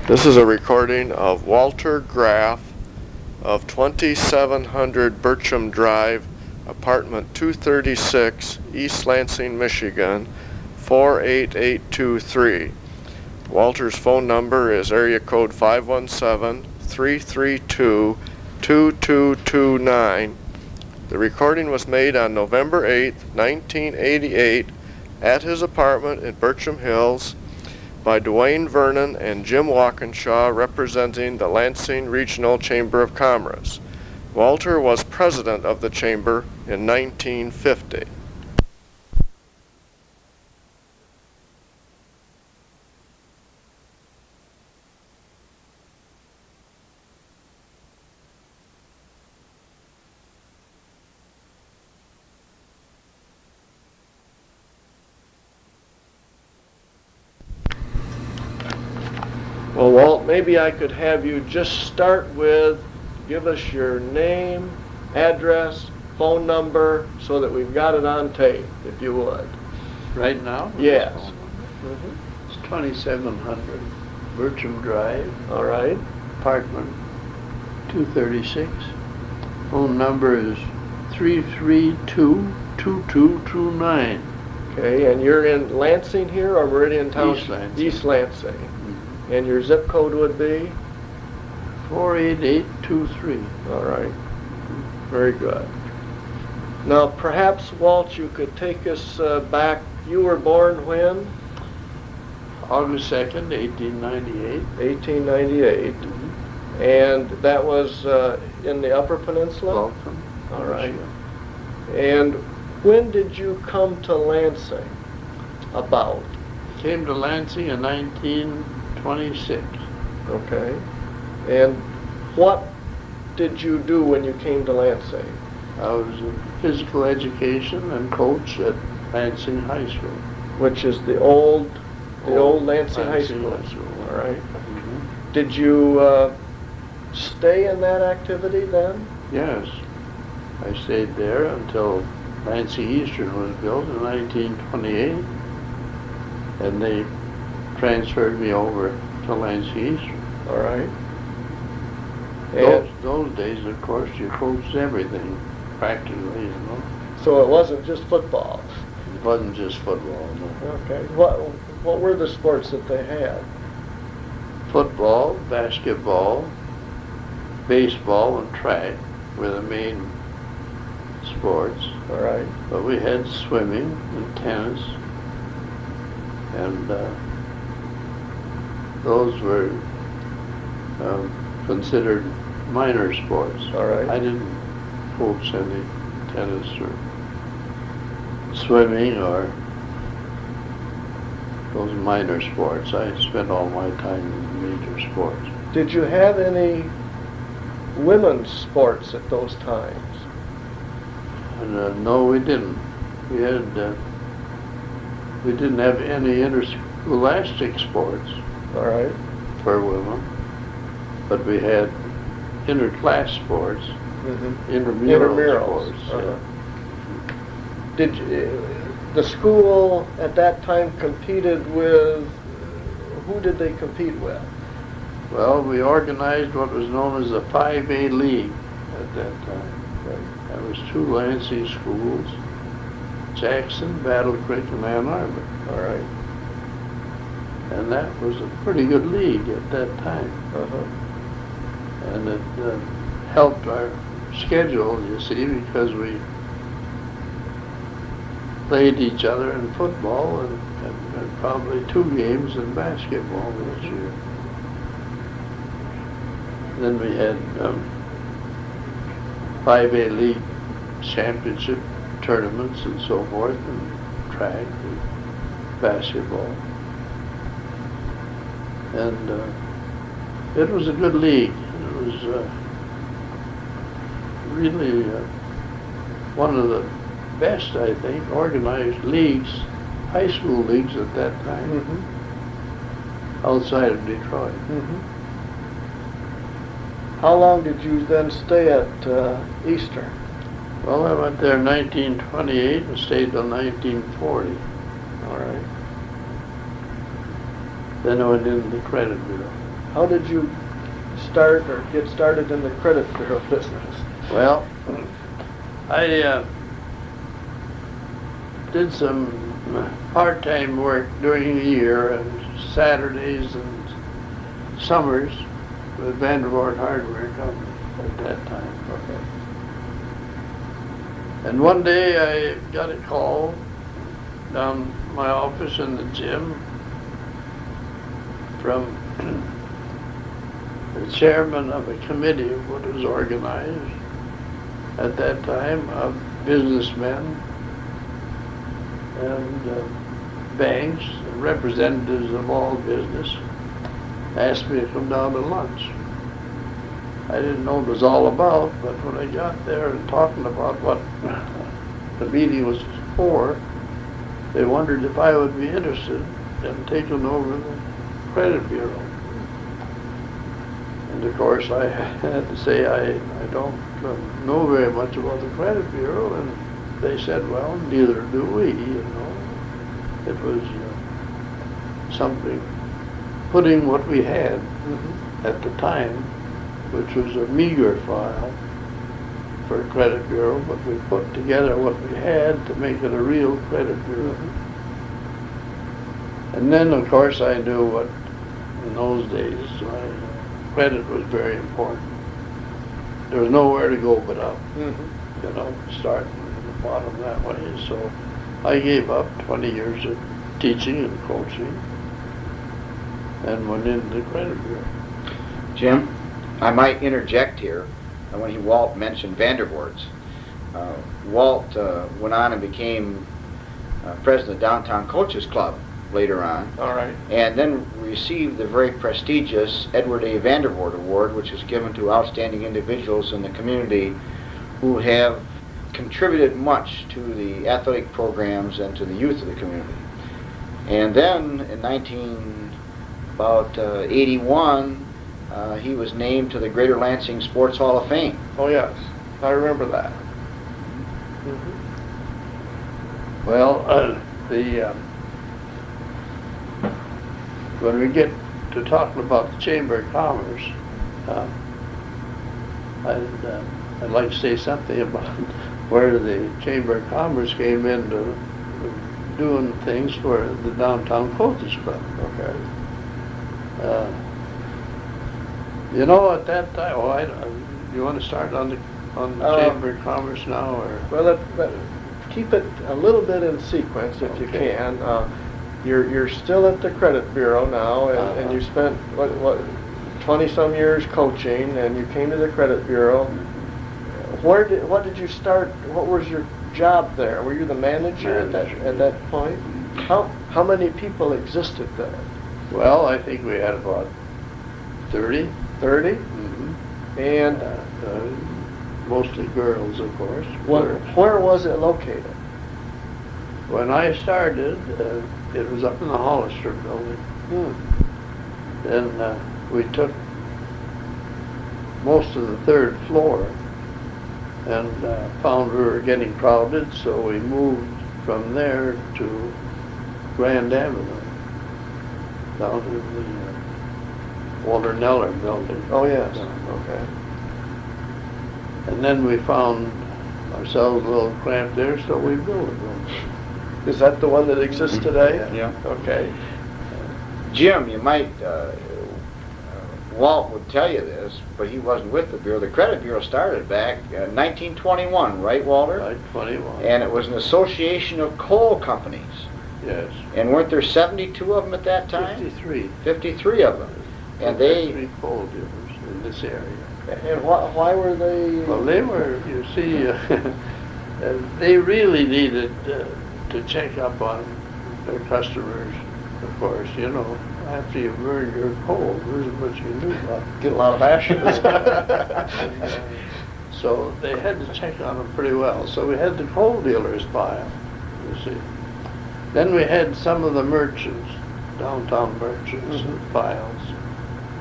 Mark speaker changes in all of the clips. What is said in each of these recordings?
Speaker 1: This is a recording of Walter Graff of 2700 Burcham Drive, apartment 236, East Lansing, Michigan, 48823. Walter's phone number is area code 517-332-2229. The recording was made on November 8, 1988, at his apartment in Burcham Hills, by Duane Vernon and Jim Walkinshaw, representing the Lansing Regional Chamber of Commerce. Walter was president of the chamber in 1950. Well, Walt, maybe I could have you just start with, give us your name, address, phone number, so that we've got it on tape, if you would.
Speaker 2: Right now?
Speaker 1: Yes.
Speaker 2: It's 2700 Burcham Drive.
Speaker 1: All right.
Speaker 2: Apartment 236. Phone number is 332-2229.
Speaker 1: Okay, and you're in Lansing here, or Meridian Township?
Speaker 2: East Lansing.
Speaker 1: East Lansing. And your zip code would be?
Speaker 2: 48823.
Speaker 1: All right. Very good. Now, perhaps, Walt, you could take us back. You were born when?
Speaker 2: August 2nd, 1898.
Speaker 1: 1898. And that was in the Upper Peninsula?
Speaker 2: Welcome.
Speaker 1: All right. And when did you come to Lansing? About?
Speaker 2: Came to Lansing in 1926.
Speaker 1: Okay. And what did you do when you came to Lansing?
Speaker 2: I was in physical education and coach at Lansing High School.
Speaker 1: Which is the old Lansing High School. All right. Did you stay in that activity then?
Speaker 2: Yes. I stayed there until Lansing Eastern was built in 1928. And they transferred me over to Lansing Eastern.
Speaker 1: All right.
Speaker 2: Those days, of course, you coached everything, practically, you know.
Speaker 1: So it wasn't just football?
Speaker 2: It wasn't just football, no.
Speaker 1: Okay. What were the sports that they had?
Speaker 2: Football, basketball, baseball, and track were the main sports.
Speaker 1: All right.
Speaker 2: But we had swimming and tennis, and those were considered minor sports.
Speaker 1: All right.
Speaker 2: I didn't coach any tennis or swimming or those minor sports. I spent all my time in major sports.
Speaker 1: Did you have any women's sports at those times?
Speaker 2: And no, we didn't. We didn't have any interscholastic sports.
Speaker 1: All right.
Speaker 2: For women, but we had interclass sports, intramural sports.
Speaker 1: Uh-huh. Did the school at that time competed with? Who did they compete with?
Speaker 2: Well, we organized what was known as the 5A League at that time.
Speaker 1: Right.
Speaker 2: That was two Lansing schools: Jackson, Battle Creek, and Ann Arbor.
Speaker 1: All right.
Speaker 2: And that was a pretty good league at that time.
Speaker 1: Uh-huh.
Speaker 2: And it helped our schedule, you see, because we played each other in football and probably 2 games in basketball each year. Then we had 5A League championship tournaments and so forth, and track and basketball. And it was a good league. It was really one of the best, I think, organized leagues, high school leagues at that time, outside of Detroit.
Speaker 1: How long did you then stay at Eastern?
Speaker 2: Well, I went there in 1928 and stayed till 1940.
Speaker 1: All right.
Speaker 2: Then I went into the credit bureau.
Speaker 1: How did you start or get started in the credit bureau business?
Speaker 2: Well, I did some part-time work during the year and Saturdays and summers with Vandervoort Hardware Company at that time.
Speaker 1: Okay.
Speaker 2: And one day I got a call down my office in the gym from the chairman of a committee of what was organized at that time of businessmen and banks and representatives of all business, asked me to come down to lunch. I didn't know what it was all about, but when I got there and talking about what the meeting was for, they wondered if I would be interested in taking over the credit bureau. And of course I had to say I don't know very much about the credit bureau, and they said, well, neither do we, you know. It was something, putting what we had at the time, which was a meager file for a credit bureau, but we put together what we had to make it a real credit bureau. And then, of course, I knew what, in those days, credit was very important. There was nowhere to go but up, you know, starting at the bottom that way. So I gave up 20 years of teaching and coaching and went into the credit bureau.
Speaker 3: Jim, I might interject here. When Walt mentioned Vandervoorts, Walt went on and became president of Downtown Coaches Club later on.
Speaker 1: All right.
Speaker 3: And then received the very prestigious Edward A. Vandervoort Award, which is given to outstanding individuals in the community who have contributed much to the athletic programs and to the youth of the community. And then in 81, he was named to the Greater Lansing Sports Hall of Fame.
Speaker 1: Oh yes, I remember that.
Speaker 2: Well, when we get to talking about the Chamber of Commerce, I'd like to say something about where the Chamber of Commerce came into doing things for the Downtown Coaches Club.
Speaker 1: Okay.
Speaker 2: You know, at that time, you want to start on the Chamber of Commerce now, or?
Speaker 1: Well, keep it a little bit in sequence if you can. You're still at the credit bureau now, and you spent what 20-some years coaching, and you came to the credit bureau. What did you start? What was your job there? Were you the manager at that point? How many people existed there?
Speaker 2: Well, I think we had about 30.
Speaker 1: 30? And
Speaker 2: mostly girls, of course.
Speaker 1: Where was it located?
Speaker 2: When I started, it was up in the Hollister building. Then we took most of the third floor and found we were getting crowded, so we moved from there to Grand Avenue, down to the Walter Neller building.
Speaker 1: Oh yes. Okay.
Speaker 2: And then we found ourselves a little cramped there, so we built a building.
Speaker 1: Is that the one that exists today?
Speaker 3: Yeah.
Speaker 1: Okay.
Speaker 3: Jim, you might, Walt would tell you this, but he wasn't with the Bureau. The Credit Bureau started back in 1921, right, Walter?
Speaker 2: Right, 21.
Speaker 3: And it was an association of coal companies.
Speaker 2: Yes.
Speaker 3: And weren't there 72 of them at that time?
Speaker 2: 53.
Speaker 3: 53 of them. And they...
Speaker 2: 53 coal dealers in this area.
Speaker 1: And why were they?
Speaker 2: Well, they were, you see, they really needed to check up on their customers, of course, you know. After you burn your coal, there's what you do about it.
Speaker 1: Get a lot of ashes.
Speaker 2: So they had to check on them pretty well. So we had the coal dealers file, you see. Then we had some of the merchants, downtown merchants, files.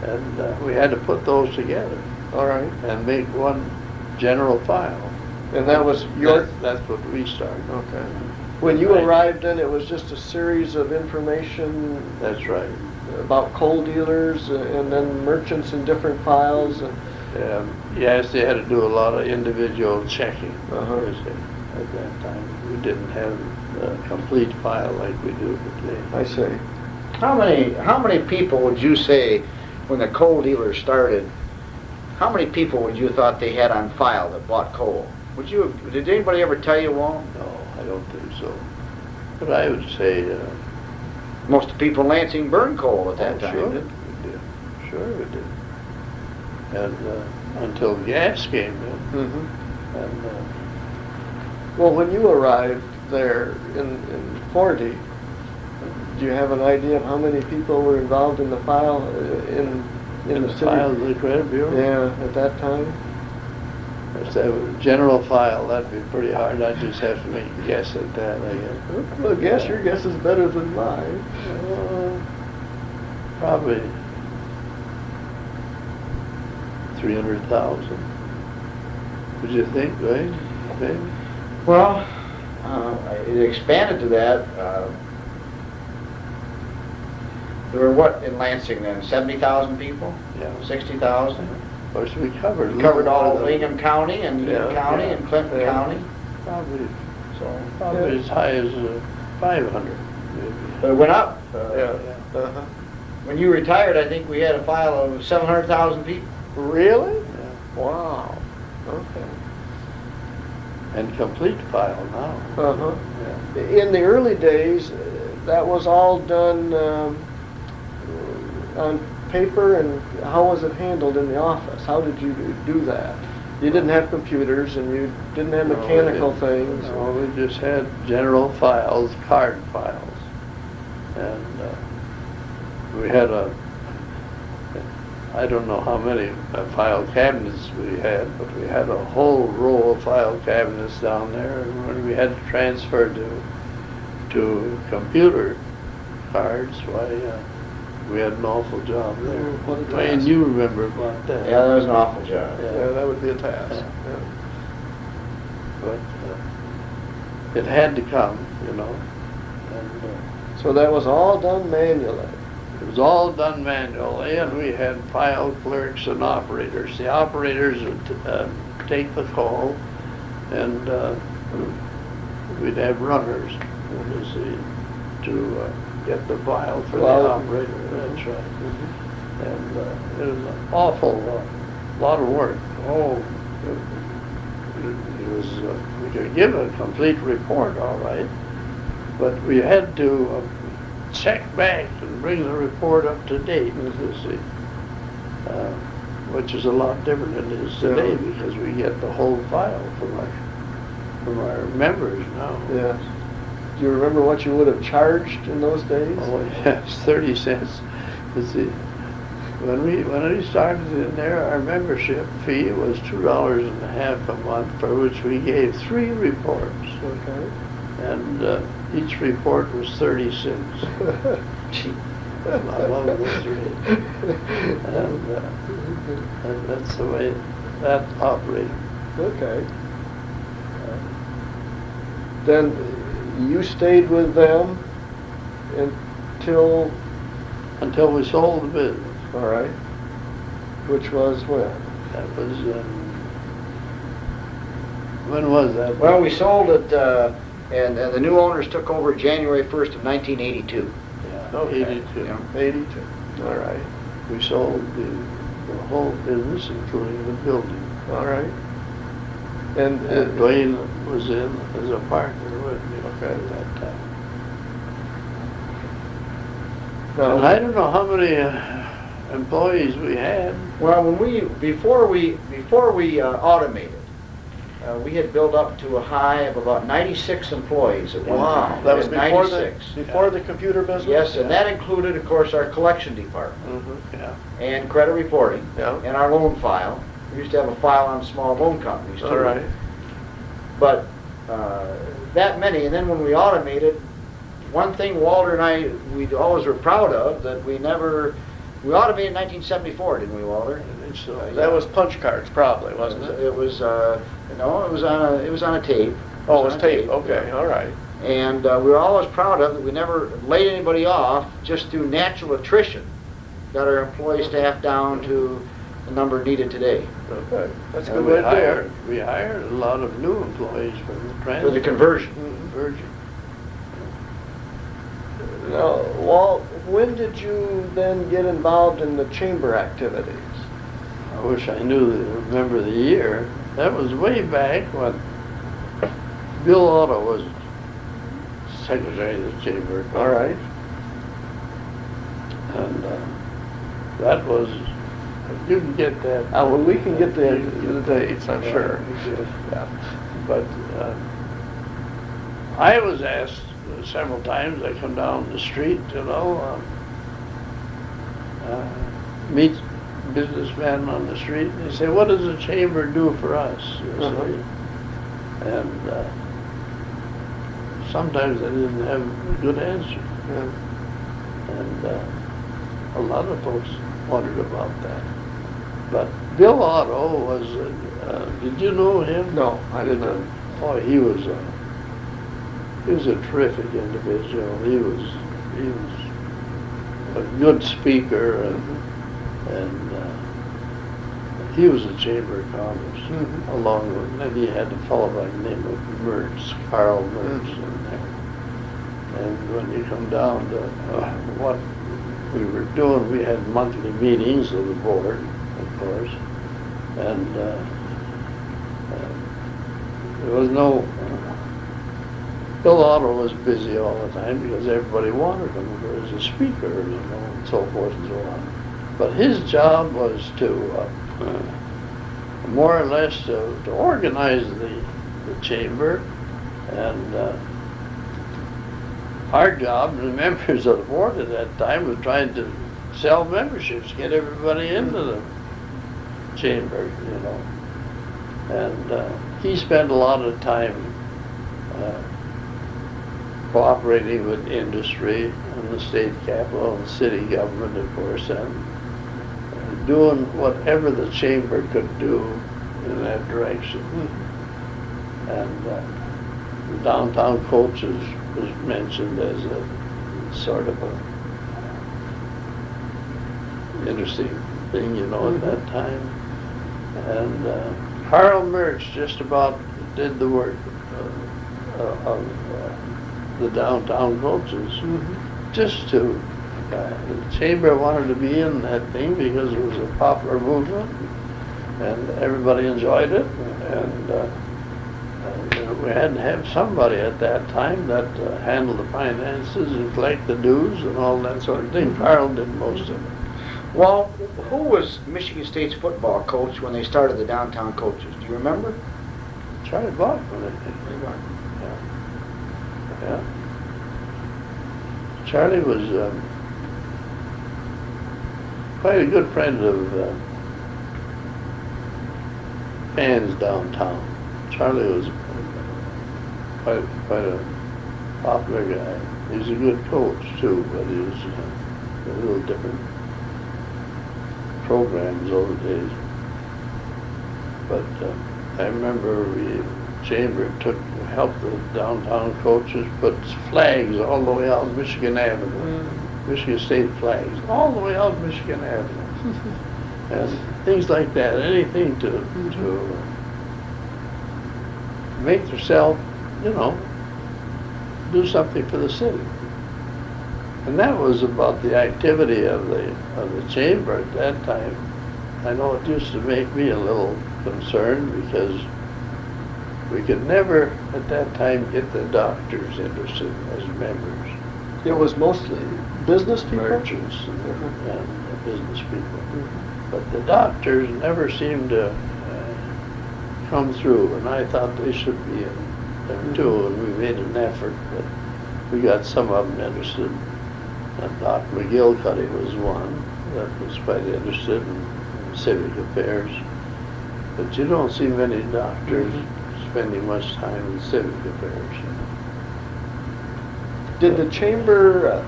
Speaker 2: And we had to put those together.
Speaker 1: All right.
Speaker 2: And make one general file.
Speaker 1: And that was your...
Speaker 2: That's what we started.
Speaker 1: Okay. When you arrived in, it was just a series of information.
Speaker 2: That's right.
Speaker 4: about coal dealers and then merchants in different files?
Speaker 2: Yes, they had to do a lot of individual checking.
Speaker 4: Uh-huh.
Speaker 2: At that time, we didn't have a complete file like we do today.
Speaker 4: I see.
Speaker 3: How many people would you say, when the coal dealers started, how many people would you thought they had on file that bought coal? Did anybody ever tell you, Walt?
Speaker 2: No, I don't think so. But I would say,
Speaker 3: Most of the people in Lansing burned coal at that time,
Speaker 2: sure
Speaker 3: didn't
Speaker 2: we did. Sure we did. And until gas came in,
Speaker 4: Mm-hmm.
Speaker 2: and
Speaker 4: Well, when you arrived there in 40, do you have an idea of how many people were involved in the file in the city?
Speaker 2: file of the credit bureau.
Speaker 4: Yeah, at that time?
Speaker 2: If that was general file, that'd be pretty hard. I'd just have to make a guess at that, I guess.
Speaker 4: Well, your guess is better than mine.
Speaker 2: Probably 300,000. Would you think, right? Maybe?
Speaker 3: Well, it expanded to that. There were what in Lansing then? 70,000 people?
Speaker 2: Yeah.
Speaker 3: 60,000?
Speaker 2: Of course, we covered.
Speaker 3: Covered all
Speaker 2: of
Speaker 3: Lincoln County and Union
Speaker 2: Yeah,
Speaker 3: County
Speaker 2: yeah,
Speaker 3: and Clinton
Speaker 4: yeah.
Speaker 3: County.
Speaker 2: Probably
Speaker 3: So,
Speaker 2: as high as 500, maybe.
Speaker 3: but it went up.
Speaker 4: Yeah. Uh-huh.
Speaker 3: When you retired, I think we had a file of 700,000 people.
Speaker 4: Really?
Speaker 2: Yeah.
Speaker 4: Wow. Okay.
Speaker 2: And complete file now.
Speaker 4: Uh-huh.
Speaker 2: Yeah.
Speaker 4: In the early days, that was all done on paper, and how was it handled in the office? How did you do that? You didn't have computers, and you didn't have
Speaker 2: No, we
Speaker 4: mechanical
Speaker 2: didn't.
Speaker 4: things.
Speaker 2: No, we just had general files, card files. And we had I don't know how many file cabinets we had, but we had a whole row of file cabinets down there. And when we had to transfer to computer cards, why, we had an awful job there.
Speaker 4: What a
Speaker 2: Duane,
Speaker 4: task.
Speaker 2: you remember about that.
Speaker 3: Yeah, that was an awful job.
Speaker 4: Yeah, that would be a task.
Speaker 2: Yeah. But it had to come, you know. And
Speaker 4: So that was all done manually.
Speaker 2: it was all done manually, and we had file clerks and operators. The operators would take the call, and we'd have runners, you see, to get the file for the operator. That's right.
Speaker 4: Mm-hmm.
Speaker 2: And it was an awful lot of work. Oh, it was, we could give a complete report, all right, but we had to check back and bring the report up to date, you see, which is a lot different than it is today, because we get the whole file from our members now.
Speaker 4: Yes. Do you remember what you would have charged in those days?
Speaker 2: Oh, yes, 30 cents. You see, when we started in there, our membership fee was $2.50 a month, for which we gave 3 reports.
Speaker 4: Okay.
Speaker 2: And each report was 30 cents. I love those rates. And that's the way that operated.
Speaker 4: Okay. Then you stayed with them
Speaker 2: Until we sold the business.
Speaker 4: all right, which was when?
Speaker 2: That was, when was that?
Speaker 3: Well, we sold it, and the new owners took over January 1st of 1982.
Speaker 2: Yeah,
Speaker 4: Okay.
Speaker 2: 82.
Speaker 3: Yeah.
Speaker 4: 82. All right.
Speaker 2: We sold the whole business, including the building.
Speaker 4: All right. And
Speaker 2: Duane was in as a partner with me at that time. And I don't know how many employees we had.
Speaker 3: Well, before we automated, we had built up to a high of about 96 employees at one time.
Speaker 4: That was before
Speaker 3: 96.
Speaker 4: the computer business?
Speaker 3: Yes, and that included, of course, our collection department
Speaker 4: Mm-hmm.
Speaker 2: Yeah.
Speaker 3: and credit reporting
Speaker 4: Yeah.
Speaker 3: and our loan file. We used to have a file on small loan companies too.
Speaker 4: All right.
Speaker 3: But that many, and then when we automated, one thing Walter and I, we always were proud of, that we automated in 1974, didn't we, Walter?
Speaker 2: I think so.
Speaker 4: That was punch cards, probably, wasn't it?
Speaker 3: It was, no, it was on a tape.
Speaker 4: Oh, it was tape. Okay, all right.
Speaker 3: And we were always proud of that we never laid anybody off just through natural attrition. Got our employee staff down to the number needed today.
Speaker 4: Okay, that's a
Speaker 2: And
Speaker 4: good way to do it.
Speaker 2: we hired a lot of new employees for the
Speaker 3: For
Speaker 2: transfer.
Speaker 3: the conversion.
Speaker 2: Conversion.
Speaker 4: Now, Walt, when did you then get involved in the chamber activities?
Speaker 2: I wish I remember the year. That was way back when Bill Otto was secretary of the chamber.
Speaker 4: All right.
Speaker 2: And that was, you can get that.
Speaker 4: Well, we can get the dates, I'm sure.
Speaker 2: Yeah. But I was asked several times, I come down the street, meet businessmen on the street, and they say, what does the chamber do for us? And sometimes I didn't have a good answer.
Speaker 4: Yeah.
Speaker 2: And a lot of folks wondered about that. But Bill Otto was, did you know him?
Speaker 4: No, I did not.
Speaker 2: Oh, he was a terrific individual. He was a good speaker, and he was a Chamber of Commerce, along with, and he had a fellow by the name of Mertz, Carl Mertz in there. And when you come down to what we were doing, we had monthly meetings of the board, of course, and there was no, Bill Otto was busy all the time because everybody wanted him as a speaker, and so forth and so on. But his job was to more or less to organize the chamber, and our job, the members of the board at that time, was trying to sell memberships, get everybody into the chamber, And he spent a lot of time cooperating with industry and the state capital and the city government, of course, and doing whatever the chamber could do in that direction. And the downtown coaches was mentioned as a sort of a interesting thing, at that time. And Carl Mertz just about did the work of the downtown coaches, just to, the chamber wanted to be in that thing because it was a popular movement, and everybody enjoyed it, and we had to have somebody at that time that handled the finances and collect the dues and all that sort of thing. Carl did most of it.
Speaker 3: Well, who was Michigan State's football coach when they started the downtown coaches? Do you remember?
Speaker 2: Charlie Bachman, I think. Yeah. Charlie was quite a good friend of fans downtown. Charlie was quite a popular guy. He was a good coach too, but he was a little different programs those days. But I remember Chamber helped the downtown coaches put flags all the way out Michigan Avenue, Michigan State flags, all the way out Michigan Avenue, and things like that. Anything to make yourself, do something for the city. And that was about the activity of the chamber at that time. I know it used to make me a little concerned because we could never at that time get the doctors interested as members.
Speaker 4: It was mostly business people?
Speaker 2: Merchants and business people. But the doctors never seemed to come through, and I thought they should be in there too, and we made an effort, but we got some of them interested. And Doc McGillicuddy was one that was quite interested in civic affairs. But you don't see many doctors spending much time in civic affairs.
Speaker 4: Did the chamber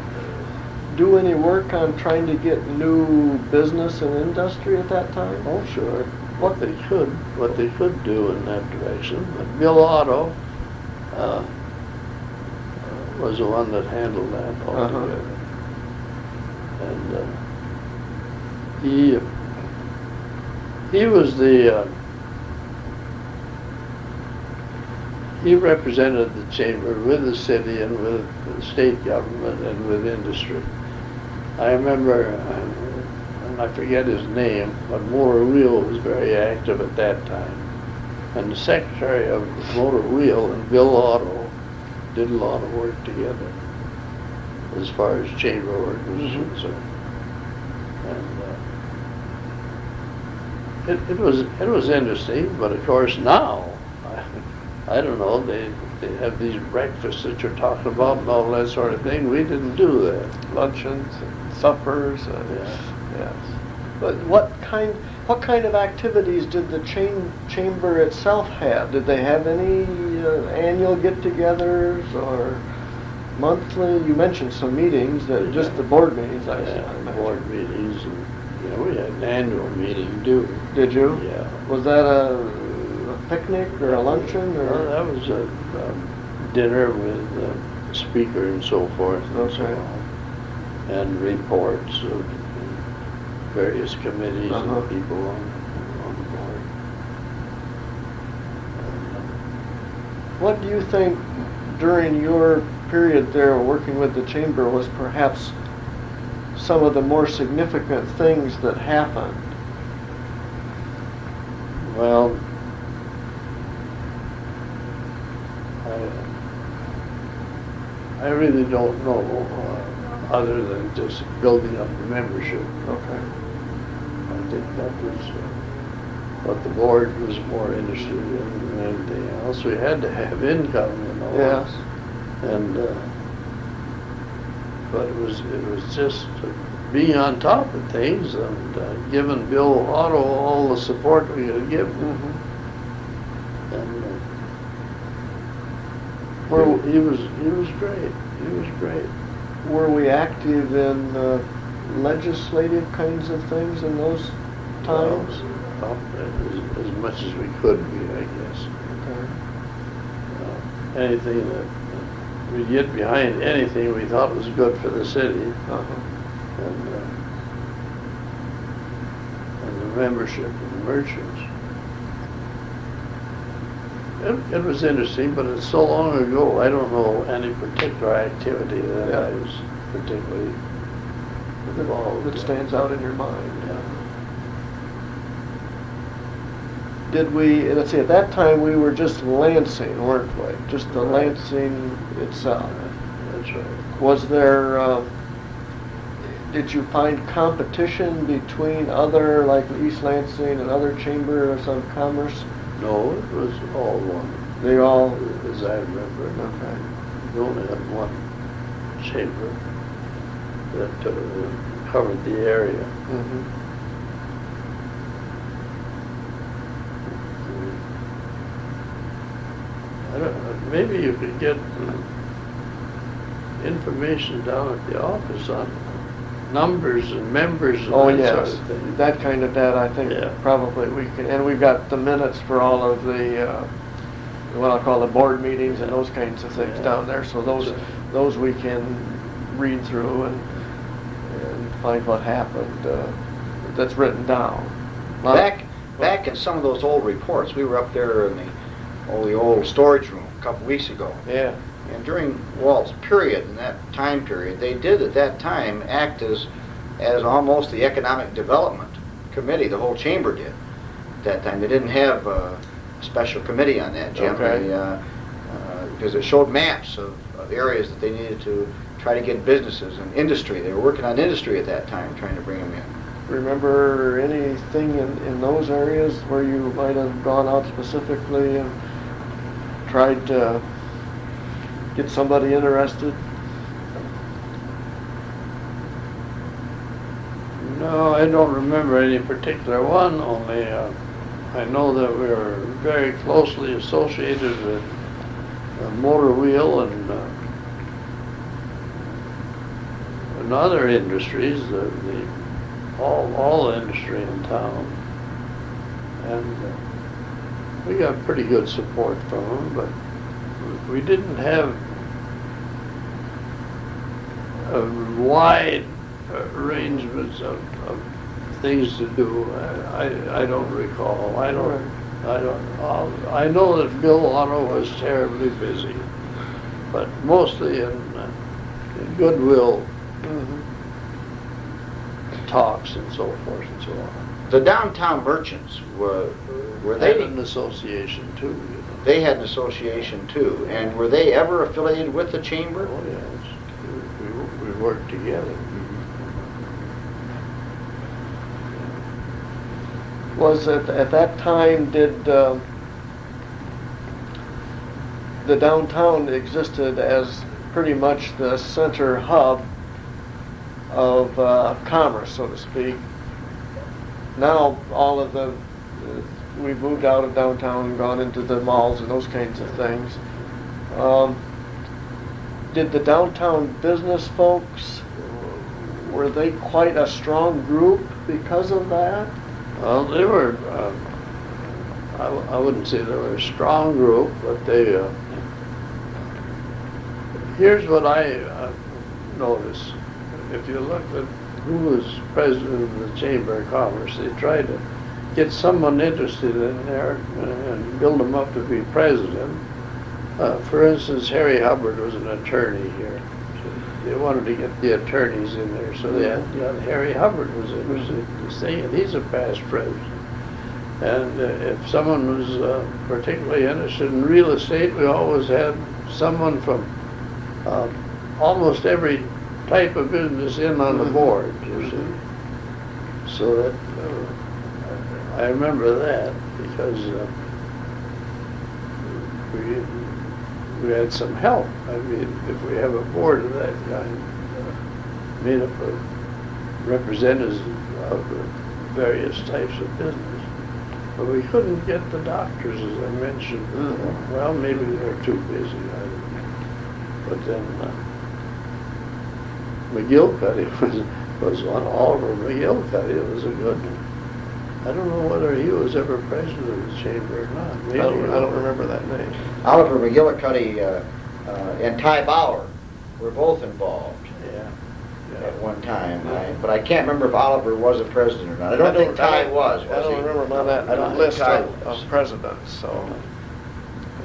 Speaker 4: do any work on trying to get new business and industry at that time?
Speaker 2: Oh, sure. What they could do in that direction. But Bill Otto was the one that handled that altogether. And he was the he represented the chamber with the city and with the state government and with industry. I remember, and I forget his name, but Motor Wheel was very active at that time. And the secretary of Motor Wheel and Bill Otto did a lot of work together as far as chamber work was concerned. And it was interesting, but of course now, I don't know, they have these breakfasts that you're talking about and all that sort of thing. We didn't do that.
Speaker 4: Luncheons and suppers.
Speaker 2: Yeah.
Speaker 4: Yes. But what kind of activities did the chamber itself have? Did they have any annual get-togethers or monthly? You mentioned some meetings, just the board meetings. I imagine.
Speaker 2: Board meetings. And, we had an annual meeting too.
Speaker 4: Did you?
Speaker 2: Yeah.
Speaker 4: Was that a picnic or a luncheon? Or?
Speaker 2: Well, that was a dinner with the speaker and so forth.
Speaker 4: Okay.
Speaker 2: And reports of various committees and people on the board.
Speaker 4: What do you think during your period there working with the chamber was perhaps some of the more significant things that happened?
Speaker 2: Well, I really don't know, other than just building up the membership.
Speaker 4: Okay.
Speaker 2: I think that was what the board was more interested in than anything else. We had to have income,
Speaker 4: Yes.
Speaker 2: And but it was just being on top of things and giving Bill Otto all the support we could give him. And he was great. He was great.
Speaker 4: Were we active in legislative kinds of things in those times?
Speaker 2: As much as we could be, I guess.
Speaker 4: Okay.
Speaker 2: Anything that we'd get behind, anything we thought was good for the city, and the membership and the merchants. It was interesting, but it's so long ago, I don't know any particular activity that I was particularly involved
Speaker 4: That stands out in your mind.
Speaker 2: Yeah.
Speaker 4: Did we, let's see, at that time we were just Lansing, weren't we? Just the Lansing itself.
Speaker 2: That's right.
Speaker 4: Was there, did you find competition between other, like East Lansing and other chambers of commerce?
Speaker 2: No, it was all one.
Speaker 4: They all,
Speaker 2: as I remember.
Speaker 4: okay.
Speaker 2: We only had one chamber that covered the area. I don't know, maybe you could get information down at the office on numbers and members and that sort of thing.
Speaker 4: That kind of data, I think probably we can, and we've got the minutes for all of the, what I'll call the board meetings and those kinds of things down there, so those we can read through and find what happened, that's written down.
Speaker 3: Back in some of those old reports, we were up there in the old storage room a couple weeks ago.
Speaker 4: Yeah.
Speaker 3: And during Walt's period, in that time period, they did at that time act as almost the economic development committee. The whole chamber did at that time. They didn't have a special committee on that, Jim, because it showed maps of areas that they needed to try to get businesses and industry. They were working on industry at that time, trying to bring them in.
Speaker 4: Remember anything in those areas where you might have gone out specifically and tried to get somebody interested?
Speaker 2: No, I don't remember any particular one, only I know that we were very closely associated with Motor Wheel and other industries, all the industry in town. And we got pretty good support from them, but we didn't have wide arrangements of things to do. I don't recall. I know that Bill Otto was terribly busy, but mostly in goodwill talks and so forth and so on.
Speaker 3: The downtown merchants, were
Speaker 2: They had
Speaker 3: they,
Speaker 2: an association too, you know.
Speaker 3: they had an association too, and were they ever affiliated with the chamber?
Speaker 2: Oh, yes. We worked together.
Speaker 4: Was it, at that time, did the downtown existed as pretty much the center hub of commerce, so to speak? Now all of the, we've moved out of downtown and gone into the malls and those kinds of things. Did the downtown business folks, were they quite a strong group because of that?
Speaker 2: Well, they were, I wouldn't say they were a strong group, but they, here's what I noticed. If you look at who was president of the Chamber of Commerce, they tried to get someone interested in there and build them up to be president. For instance, Harry Hubbard was an attorney here. So they wanted to get the attorneys in there, so they had Harry Hubbard was interested in this thing, and he's a past president. And if someone was particularly interested in real estate, we always had someone from almost every type of business in on the board, you see. So that, I remember that because we had some help. I mean, if we have a board of that kind, made up of representatives of the various types of business. But we couldn't get the doctors, as I mentioned. Well, maybe they were too busy. I don't know. But then McGillicuddy was one. Oliver McGillicuddy was a good one. I don't know whether he was ever president of the chamber or not. Maybe
Speaker 4: I don't remember that name.
Speaker 3: Oliver McGillicuddy and Ty Bauer were both involved at one time, but I can't remember if Oliver was a president or not. I don't think Ty was
Speaker 4: I don't
Speaker 3: he?
Speaker 4: remember him on that
Speaker 3: I don't
Speaker 4: list
Speaker 3: think Ty
Speaker 4: of
Speaker 3: was.
Speaker 4: presidents, so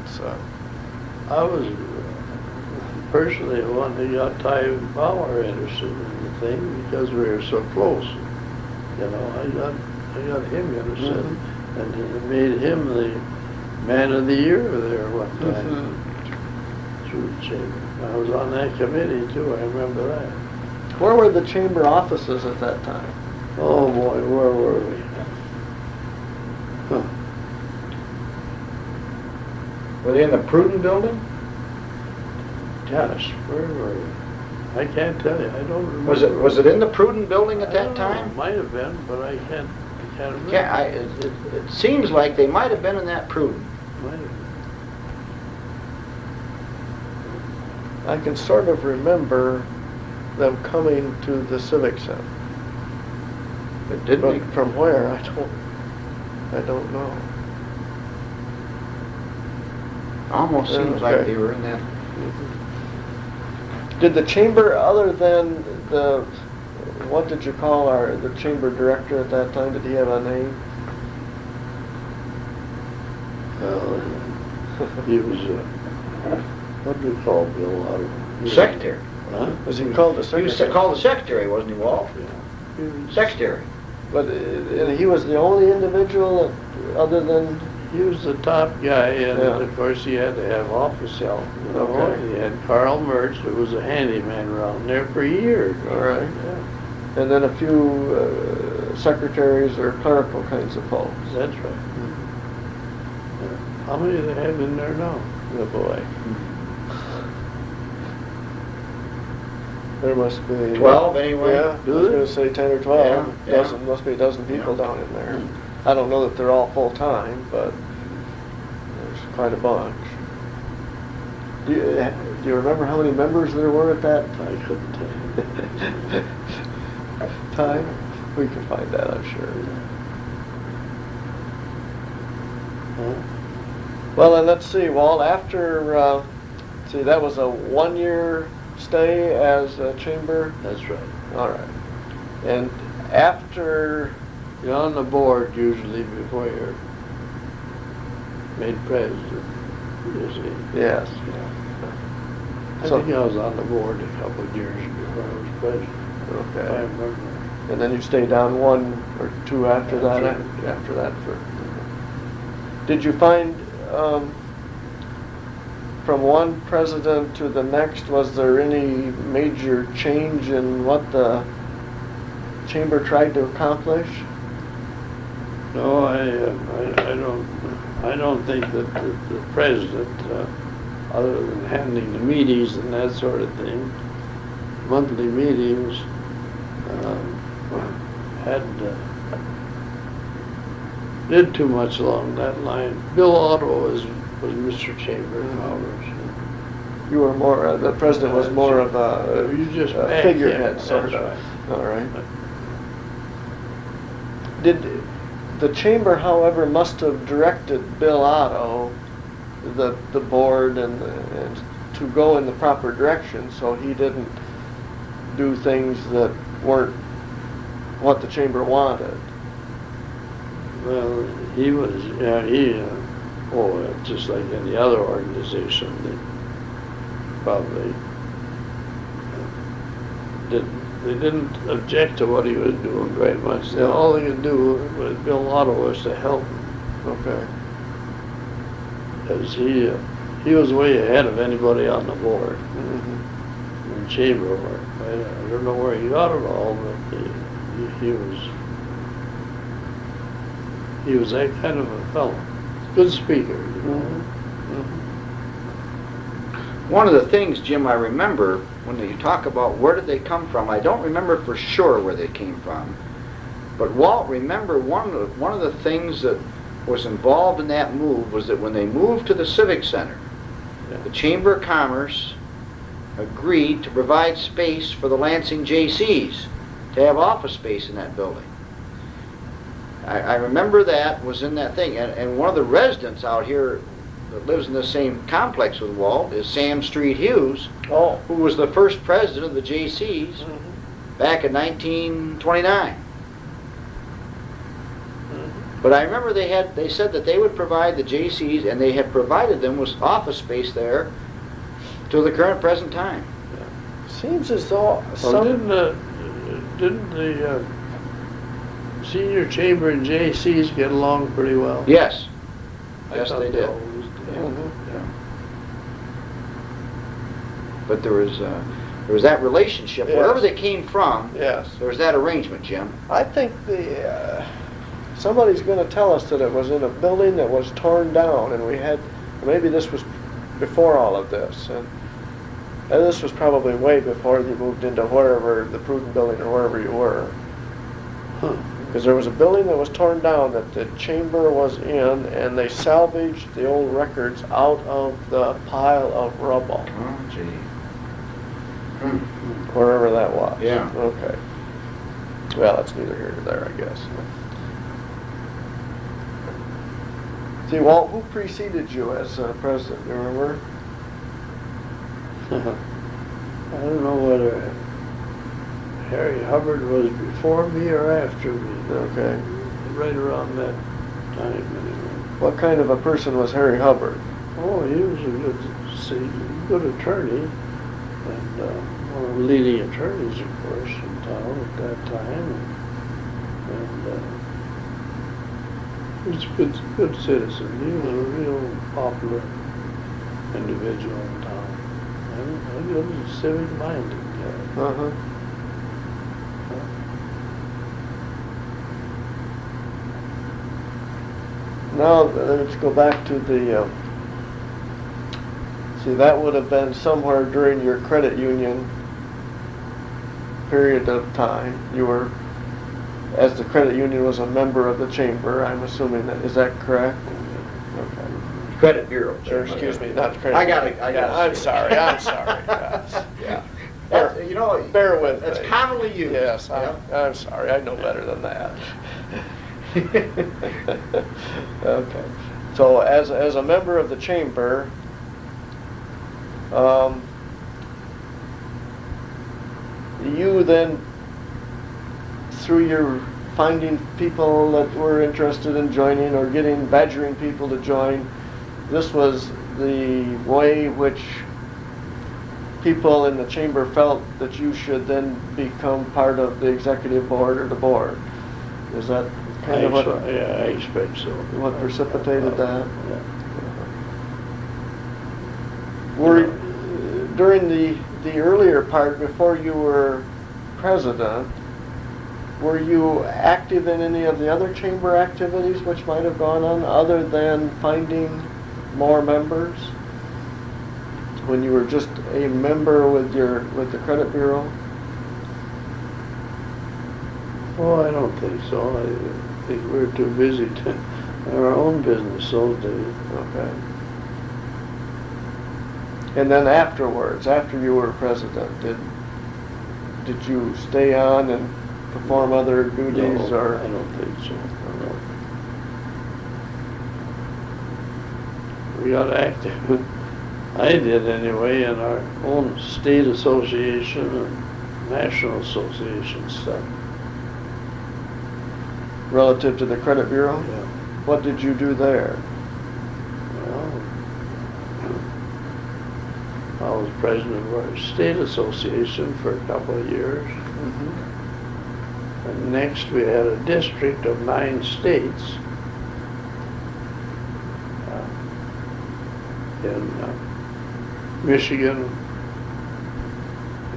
Speaker 4: it's,
Speaker 2: I was personally the one that got Ty Bauer interested in the thing because we were so close. You know, I got him interested, and it made him the man of the year there one time through the chamber. I was on that committee too. I remember that.
Speaker 4: where were the chamber offices at that time?
Speaker 2: Oh boy, where were we?
Speaker 3: Were they in the Pruden building?
Speaker 2: Gosh, where were we? I can't tell you. I don't remember.
Speaker 3: Was it in the Pruden building at
Speaker 2: I
Speaker 3: that
Speaker 2: don't know.
Speaker 3: time?
Speaker 2: Might have been, but I can't remember.
Speaker 3: Yeah, it seems like they might have been in that Pruden.
Speaker 2: Might have been.
Speaker 4: I can sort of remember them coming to the Civic Center.
Speaker 3: But didn't
Speaker 4: But
Speaker 3: they?
Speaker 4: from where, I don't know.
Speaker 3: Almost seems like
Speaker 4: Okay.
Speaker 3: they were in that.
Speaker 4: Did the chamber, other than the, what did you call the chamber director at that time, did he have a name?
Speaker 2: He was, what do we call Bill Otter?
Speaker 3: Secretary.
Speaker 2: Huh?
Speaker 4: Was he called the
Speaker 3: He was
Speaker 4: secretary?
Speaker 3: called the secretary, wasn't he, Walt?
Speaker 2: He was-
Speaker 3: Secretary.
Speaker 4: But he was the only individual that, other than,
Speaker 2: He was the top guy, and
Speaker 4: Yeah.
Speaker 2: of course he had to have office help. You know?
Speaker 4: Okay.
Speaker 2: He had Carl Mertz, who was a handyman around there for years.
Speaker 4: all right,
Speaker 2: Yeah,
Speaker 4: and then a few secretaries or clerical kinds of folks.
Speaker 2: that's right. Yeah. How many do they have in there now?
Speaker 4: Oh boy. There must be
Speaker 3: 12 anyway?
Speaker 4: Yeah, I
Speaker 2: Do
Speaker 4: was
Speaker 2: they?
Speaker 4: going to say 10 or 12.
Speaker 3: Yeah, yeah.
Speaker 4: Must be a dozen people
Speaker 3: Yeah.
Speaker 4: down in there. I don't know that they're all full time, but there's quite a bunch. Do you remember how many members there were at that
Speaker 2: I couldn't tell you.
Speaker 4: time? We can find that, I'm sure.
Speaker 2: Huh?
Speaker 4: Well, and let's see, Walt, after, see, that was a one-year stay as a chamber?
Speaker 2: That's right.
Speaker 4: All right. And after,
Speaker 2: You're on the board usually before you're made president, usually.
Speaker 4: yes.
Speaker 2: I
Speaker 4: So-
Speaker 2: think I was on the board a couple of years before I was president. If I
Speaker 4: Okay.
Speaker 2: remember.
Speaker 4: And then you stayed on 1 or 2 after that?
Speaker 2: That's right.
Speaker 4: After that for... Did you find, from one president to the next, was there any major change in what the chamber tried to accomplish?
Speaker 2: No, I don't think that the president, other than handling the meetings and that sort of thing, monthly meetings, did too much along that line. Bill Otto was Mr. Chamber of Commerce.
Speaker 4: You were more, the president was more of
Speaker 2: You just
Speaker 4: a
Speaker 2: back
Speaker 4: figurehead,
Speaker 2: him,
Speaker 4: sort
Speaker 2: that's
Speaker 4: of.
Speaker 2: right.
Speaker 4: All right. Did the chamber, however, must have directed Bill Otto, the board, and to go in the proper direction, so he didn't do things that weren't what the chamber wanted.
Speaker 2: Well, he was, just like any other organization, they probably they didn't object to what he was doing very much. All they could do with Bill Otto was to help him.
Speaker 4: Okay.
Speaker 2: Because he was way ahead of anybody on the board
Speaker 4: Mm-hmm.
Speaker 2: in chamber work. I don't know where he got it all, but he was that kind of a fellow. Good speaker, you know.
Speaker 4: Mm-hmm.
Speaker 3: One of the things, Jim, I remember when you talk about where did they come from, I don't remember for sure where they came from, but Walt, remember one of the things that was involved in that move was that when they moved to the Civic Center, the Chamber of Commerce agreed to provide space for the Lansing JCs to have office space in that building. I remember that was in that thing, and one of the residents out here that lives in the same complex with Walt is Sam Street Hughes, who was the first president of the JCs back in 1929. But I remember they said that they would provide the JCs, and they had provided them with office space there till the current present time.
Speaker 4: Seems as though
Speaker 2: Well, didn't the senior chamber and JCs get along pretty well?
Speaker 3: Yes.
Speaker 2: I
Speaker 3: Yes,
Speaker 2: thought
Speaker 3: they did.
Speaker 2: always did.
Speaker 4: Mhm.
Speaker 2: Yeah.
Speaker 3: But there was that relationship.
Speaker 4: Yes.
Speaker 3: Wherever they came from,
Speaker 4: Yes.
Speaker 3: there was that arrangement, Jim.
Speaker 4: I think somebody's going to tell us that it was in a building that was torn down, and we had, maybe this was before all of this, and this was probably way before you moved into wherever, the Pruden building or wherever you were. Because there was a building that was torn down that the chamber was in, and they salvaged the old records out of the pile of rubble,
Speaker 3: Oh, gee.
Speaker 4: wherever that was.
Speaker 3: Yeah.
Speaker 4: Okay. Well, that's neither here nor there, I guess. See, Walt, who preceded you as president, do you remember?
Speaker 2: I don't know whether Harry Hubbard was before me or after me.
Speaker 4: Okay.
Speaker 2: Right around that time, anyway.
Speaker 4: What kind of a person was Harry Hubbard?
Speaker 2: Oh, he was a good attorney, and one of the leading attorneys, of course, in town at that time. And he was a good citizen. He was a real popular individual in town. And he was a civic-minded guy.
Speaker 4: Uh-huh. Now, let's go back to the, see, that would have been somewhere during your credit union period of time. You were, as the credit union was a member of the chamber, I'm assuming that, is that correct? Okay.
Speaker 3: Credit Bureau.
Speaker 4: Or, excuse me, not credit.
Speaker 3: I got it.
Speaker 4: I'm sorry. Yeah.
Speaker 3: You know,
Speaker 4: Bear with me.
Speaker 3: that's commonly used.
Speaker 4: Yes,
Speaker 3: Yeah.
Speaker 4: I'm sorry, I know better than that. Okay, so as a member of the chamber, you then, through your finding people that were interested in joining or badgering people to join, this was the way which people in the chamber felt that you should then become part of the executive board or the board. Is that kind of what?
Speaker 2: Yeah, I expect so.
Speaker 4: What precipitated that?
Speaker 2: Yeah.
Speaker 4: Were during the earlier part, before you were president, were you active in any of the other chamber activities which might have gone on other than finding more members? When you were just a member with the credit bureau?
Speaker 2: Oh, I don't think so. I think we were too busy to have our own business those days.
Speaker 4: Okay. And then afterwards, after you were president, did you stay on and perform other duties?
Speaker 2: No,
Speaker 4: or
Speaker 2: I don't think so. No. We got active. I did anyway in our own state association and national association stuff.
Speaker 4: relative to the credit bureau?
Speaker 2: Yeah.
Speaker 4: What did you do there?
Speaker 2: Well, I was president of our state association for a couple of years.
Speaker 4: Mm-hmm.
Speaker 2: And next we had a district of 9 states in Michigan,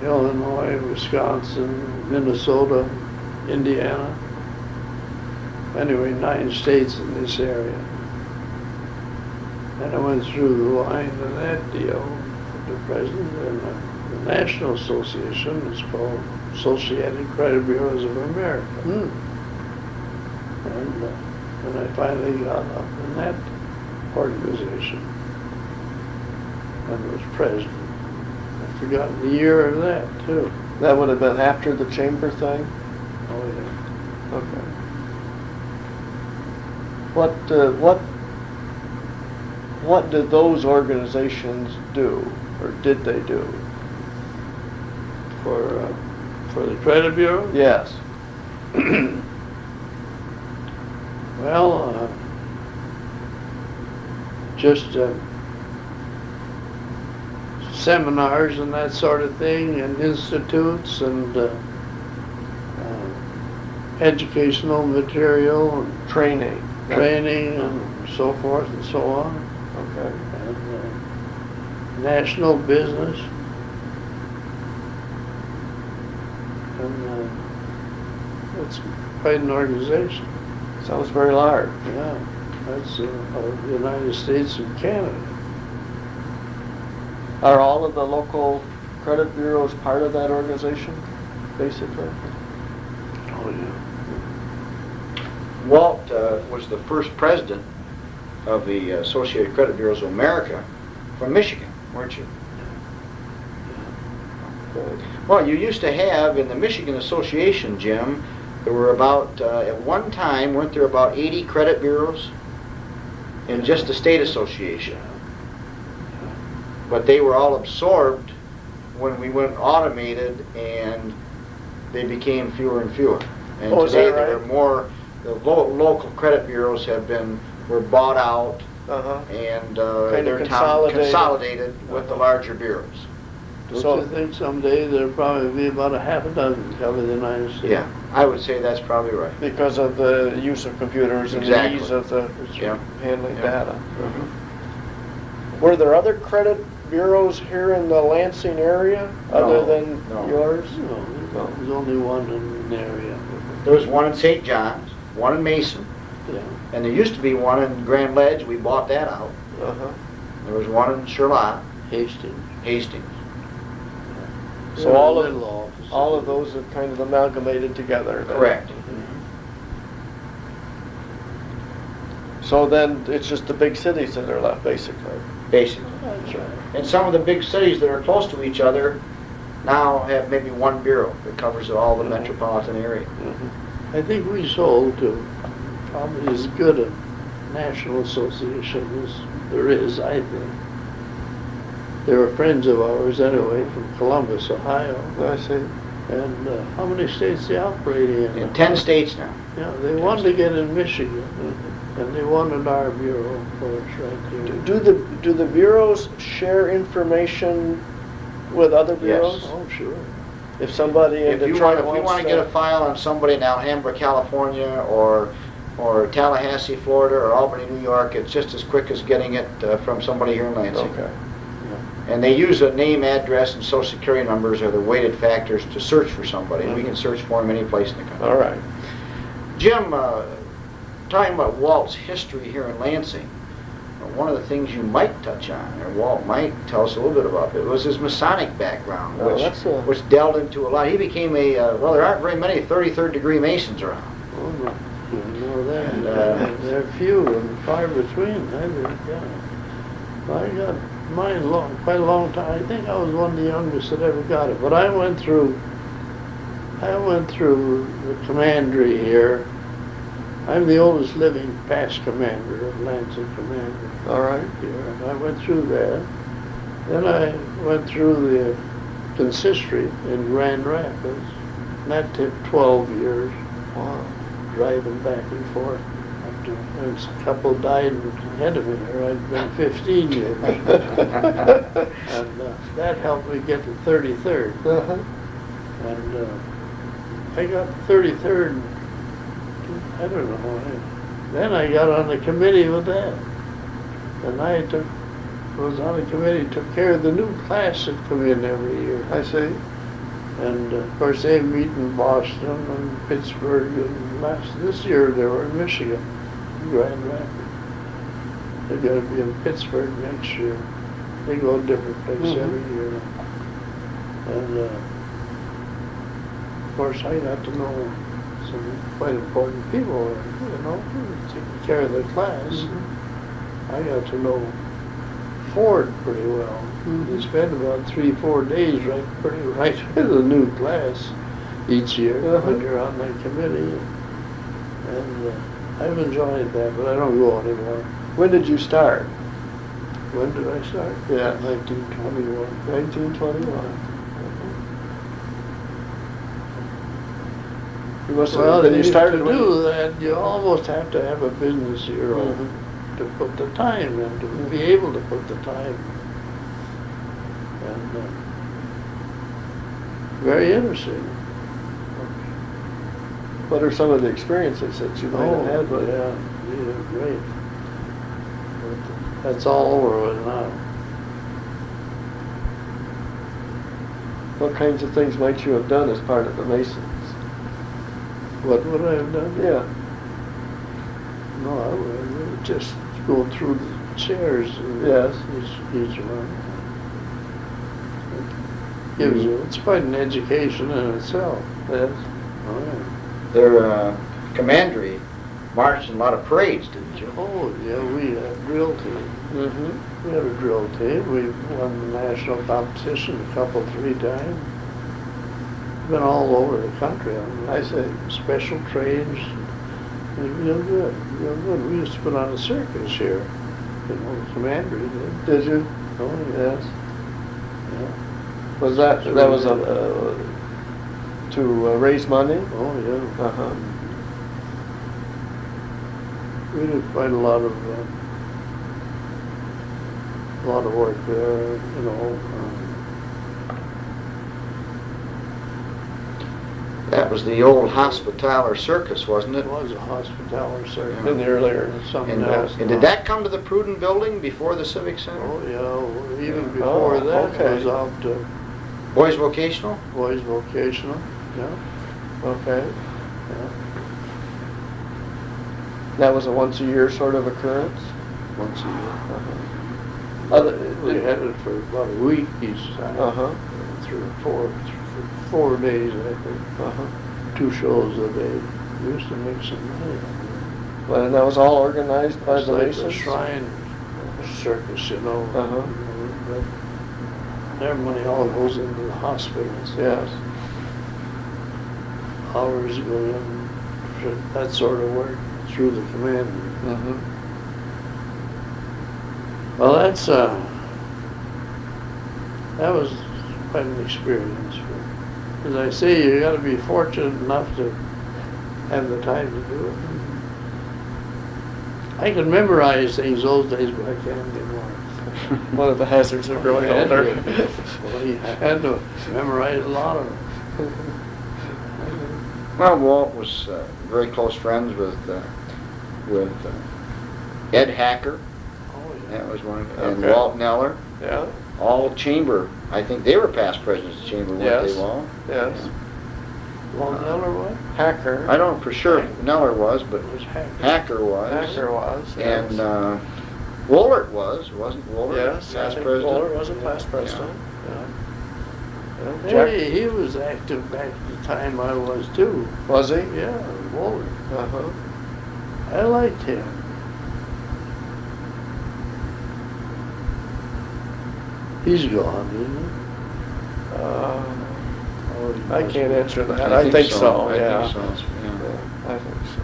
Speaker 2: Illinois, Wisconsin, Minnesota, Indiana. Anyway, 9 states in this area. And I went through the line of that deal with the president, and the National Association is called Associated Credit Bureaus of America. And when I finally got up in that organization and was president, I've forgotten the year of that too.
Speaker 4: That would have been after the chamber thing?
Speaker 2: Oh yeah.
Speaker 4: Okay. What did those organizations do, or did they do?
Speaker 2: For the credit bureau?
Speaker 4: Yes.
Speaker 2: Well, just seminars and that sort of thing, and institutes, and educational material, and
Speaker 4: Training.
Speaker 2: and so forth and so on,
Speaker 4: Okay.
Speaker 2: and national business, and it's quite an organization.
Speaker 4: Sounds very large.
Speaker 2: Yeah, that's the United States and Canada.
Speaker 4: Are all of the local credit bureaus part of that organization, basically?
Speaker 2: Oh yeah.
Speaker 3: Walt was the first president of the Associated Credit Bureaus of America from Michigan, weren't you? Well, you used to have in the Michigan Association, Jim, there were about, at one time, weren't there about 80 credit bureaus in just the state association? But they were all absorbed when we went automated, and they became fewer and fewer. And
Speaker 4: Oh, is
Speaker 3: today
Speaker 4: that right?
Speaker 3: there are more. The local credit bureaus were bought out, and they're consolidated with the larger bureaus.
Speaker 2: Don't you think someday there'll probably be about a half a dozen cover the United States?
Speaker 3: Yeah, I would say that's probably right.
Speaker 4: Because of the use of computers and
Speaker 3: Exactly.
Speaker 4: the ease of the
Speaker 3: Yeah.
Speaker 4: handling
Speaker 3: Yeah.
Speaker 4: data. Were there other credit bureaus here in the Lansing area other
Speaker 3: No,
Speaker 4: than
Speaker 3: no.
Speaker 4: yours?
Speaker 2: No, there's only one in the area.
Speaker 3: There was one in St. John's, one in Mason,
Speaker 2: Yeah.
Speaker 3: and there used to be one in Grand Ledge. We bought that out.
Speaker 4: Uh-huh.
Speaker 3: There was one in Charlotte,
Speaker 2: Hastings.
Speaker 3: Hastings.
Speaker 4: So
Speaker 2: There were
Speaker 4: all
Speaker 2: little offices.
Speaker 4: All of those have kind of amalgamated together then.
Speaker 3: Correct.
Speaker 4: So then it's just the big cities that are left, basically.
Speaker 3: Basically.
Speaker 2: That's right.
Speaker 3: And some of the big cities that are close to each other now have maybe one bureau that covers all the metropolitan area.
Speaker 2: I think we sold to probably as good a national association as there is, I think. They were friends of ours anyway, from Columbus, Ohio.
Speaker 4: I see.
Speaker 2: And how many states they operate in?
Speaker 3: In 10 states now.
Speaker 2: Yeah, they wanted to get in Michigan, and they wanted our bureau, of course, right there.
Speaker 4: Do the bureaus share information with other bureaus?
Speaker 3: Yes.
Speaker 2: Oh, sure.
Speaker 4: If somebody in
Speaker 3: If you
Speaker 4: Detroit
Speaker 3: want
Speaker 4: wants
Speaker 3: to get a file on somebody in Alhambra, California, or Tallahassee, Florida, or Albany, New York, it's just as quick as getting it from somebody here in Lansing.
Speaker 4: Okay.
Speaker 3: And they use a name, address, and social security numbers are the weighted factors to search for somebody. And we can search for them any place in the country.
Speaker 4: All right.
Speaker 3: Jim, talking about Walt's history here in Lansing, one of the things you might touch on, or Walt might tell us a little bit about it, was his Masonic background,
Speaker 4: Oh, that's a-
Speaker 3: which delved into a lot. He became a, well, there aren't very many 33rd degree Masons around.
Speaker 2: Oh, no. You know that.
Speaker 3: And,
Speaker 2: they're few and far between. I got mine quite a long time. I think I was one of the youngest that ever got it. But I went through the commandery here. I'm the oldest living past commander of Lansing Commander.
Speaker 4: All right.
Speaker 2: Here, and I went through that. Then I went through the consistory in Grand Rapids. And that took 12 years.
Speaker 4: Wow.
Speaker 2: Driving back and forth. There's a couple died ahead of me here. I've been 15 years. And that helped me get to 33rd.
Speaker 4: Uh-huh.
Speaker 2: And I got 33rd, I don't know. Then I got on the committee with that. And I was on the committee, took care of the new class that come in every year.
Speaker 4: I see.
Speaker 2: And of course they meet in Boston and Pittsburgh, and this year they were in Michigan, Grand Rapids. They're going to be in Pittsburgh next year. They go to different places every year. And of course I got to know some quite important people, taking care of the class. I got to know Ford pretty well. You spend about 3-4 days right with the new class each year when you're on that committee. And I've enjoyed that, but I don't go anymore.
Speaker 4: When did you start?
Speaker 2: When did I start?
Speaker 4: Yeah.
Speaker 2: 1921.
Speaker 4: 1921. You must have,
Speaker 2: Well,
Speaker 4: then you started
Speaker 2: to
Speaker 4: when
Speaker 2: do that, you almost have to have a business of your own to put the time in, to be able to put the time. And very interesting.
Speaker 4: What are some of the experiences that you might have had with it?
Speaker 2: Yeah, these are great. But that's all over with now.
Speaker 4: What kinds of things might you have done as part of the Masons?
Speaker 2: What would I have done?
Speaker 4: Yeah.
Speaker 2: No, I would just go through the chairs.
Speaker 4: Yes.
Speaker 2: Each one. Gives you, it's quite an education in itself.
Speaker 4: Yes.
Speaker 2: Oh, yeah.
Speaker 3: Their commandery marched in a lot of parades, didn't you?
Speaker 2: Oh, yeah, we had a drill team.
Speaker 4: Mm-hmm.
Speaker 2: We had a drill team. We won the national competition 3 times. Been all over the country.
Speaker 4: I see.
Speaker 2: Special trains. Real good, real good. We used to put on a circus here. The commander did.
Speaker 4: Did you?
Speaker 2: Oh,
Speaker 4: Yes.
Speaker 2: yeah.
Speaker 4: Was that was to raise money?
Speaker 2: Oh, yeah.
Speaker 4: Uh-huh.
Speaker 2: We did quite a lot of work there,
Speaker 3: That was the old Hospitaller Circus, wasn't
Speaker 2: It
Speaker 3: it?
Speaker 2: was a hospitaller circus.
Speaker 4: In the earlier.
Speaker 2: And something
Speaker 3: And,
Speaker 2: else.
Speaker 3: and did that come to the Pruden building before the Civic Center?
Speaker 2: Oh, yeah. Well, even
Speaker 3: Yeah.
Speaker 2: before
Speaker 4: Oh,
Speaker 2: that,
Speaker 4: okay.
Speaker 2: it was out to
Speaker 3: Boys Vocational?
Speaker 2: Boys Vocational. Yeah.
Speaker 4: Okay.
Speaker 2: Yeah.
Speaker 4: That was a once-a-year sort of occurrence?
Speaker 2: Once a year. We had it for about a week each time.
Speaker 4: Uh-huh.
Speaker 2: 3 or 4 days, I think.
Speaker 4: Uh-huh.
Speaker 2: 2 shows a day. We used to make some money.
Speaker 4: Well, and that was all organized by
Speaker 2: It's
Speaker 4: the
Speaker 2: like
Speaker 4: Masons?
Speaker 2: the shrine circus,
Speaker 4: Uh-huh.
Speaker 2: But their money all goes into the hospitals.
Speaker 4: Yes.
Speaker 2: Ours go in for that sort of work through the commander.
Speaker 4: Mm-hmm.
Speaker 2: Well, that's that was quite an experience. As I say, you gotta be fortunate enough to have the time to do it. I can memorize things those days, but I can't anymore.
Speaker 4: One of the hazards of growing
Speaker 2: I had
Speaker 4: older.
Speaker 2: to- I had to memorize a lot of them.
Speaker 3: Well, Walt was very close friends with Ed Hacker.
Speaker 2: Oh, yeah.
Speaker 3: That was one, and
Speaker 4: Okay.
Speaker 3: Walt Neller.
Speaker 4: Yeah,
Speaker 3: All chamber. I think they were past presidents of chamber, weren't
Speaker 4: Yes.
Speaker 3: they, Walt?
Speaker 4: yes.
Speaker 2: Walt Miller was?
Speaker 4: Hacker.
Speaker 3: I don't know for sure if Neller was, but
Speaker 2: It was Hacker.
Speaker 3: Hacker was.
Speaker 4: Hacker was. yes.
Speaker 3: And Woolert wasn't Woolert?
Speaker 4: Yes, I
Speaker 3: past
Speaker 4: think
Speaker 3: president?
Speaker 4: Walter was a past president. Yeah.
Speaker 2: Hey,
Speaker 4: Jack,
Speaker 2: he was active back at the time I was too.
Speaker 4: was he?
Speaker 2: Yeah, Walter.
Speaker 4: Uh-huh.
Speaker 2: I liked him. He's gone, isn't he?
Speaker 4: Uh,
Speaker 2: Oh, he
Speaker 4: I
Speaker 2: must
Speaker 4: can't
Speaker 2: be.
Speaker 4: answer that. I think so, yeah.
Speaker 3: I think so, yeah.
Speaker 4: I think so.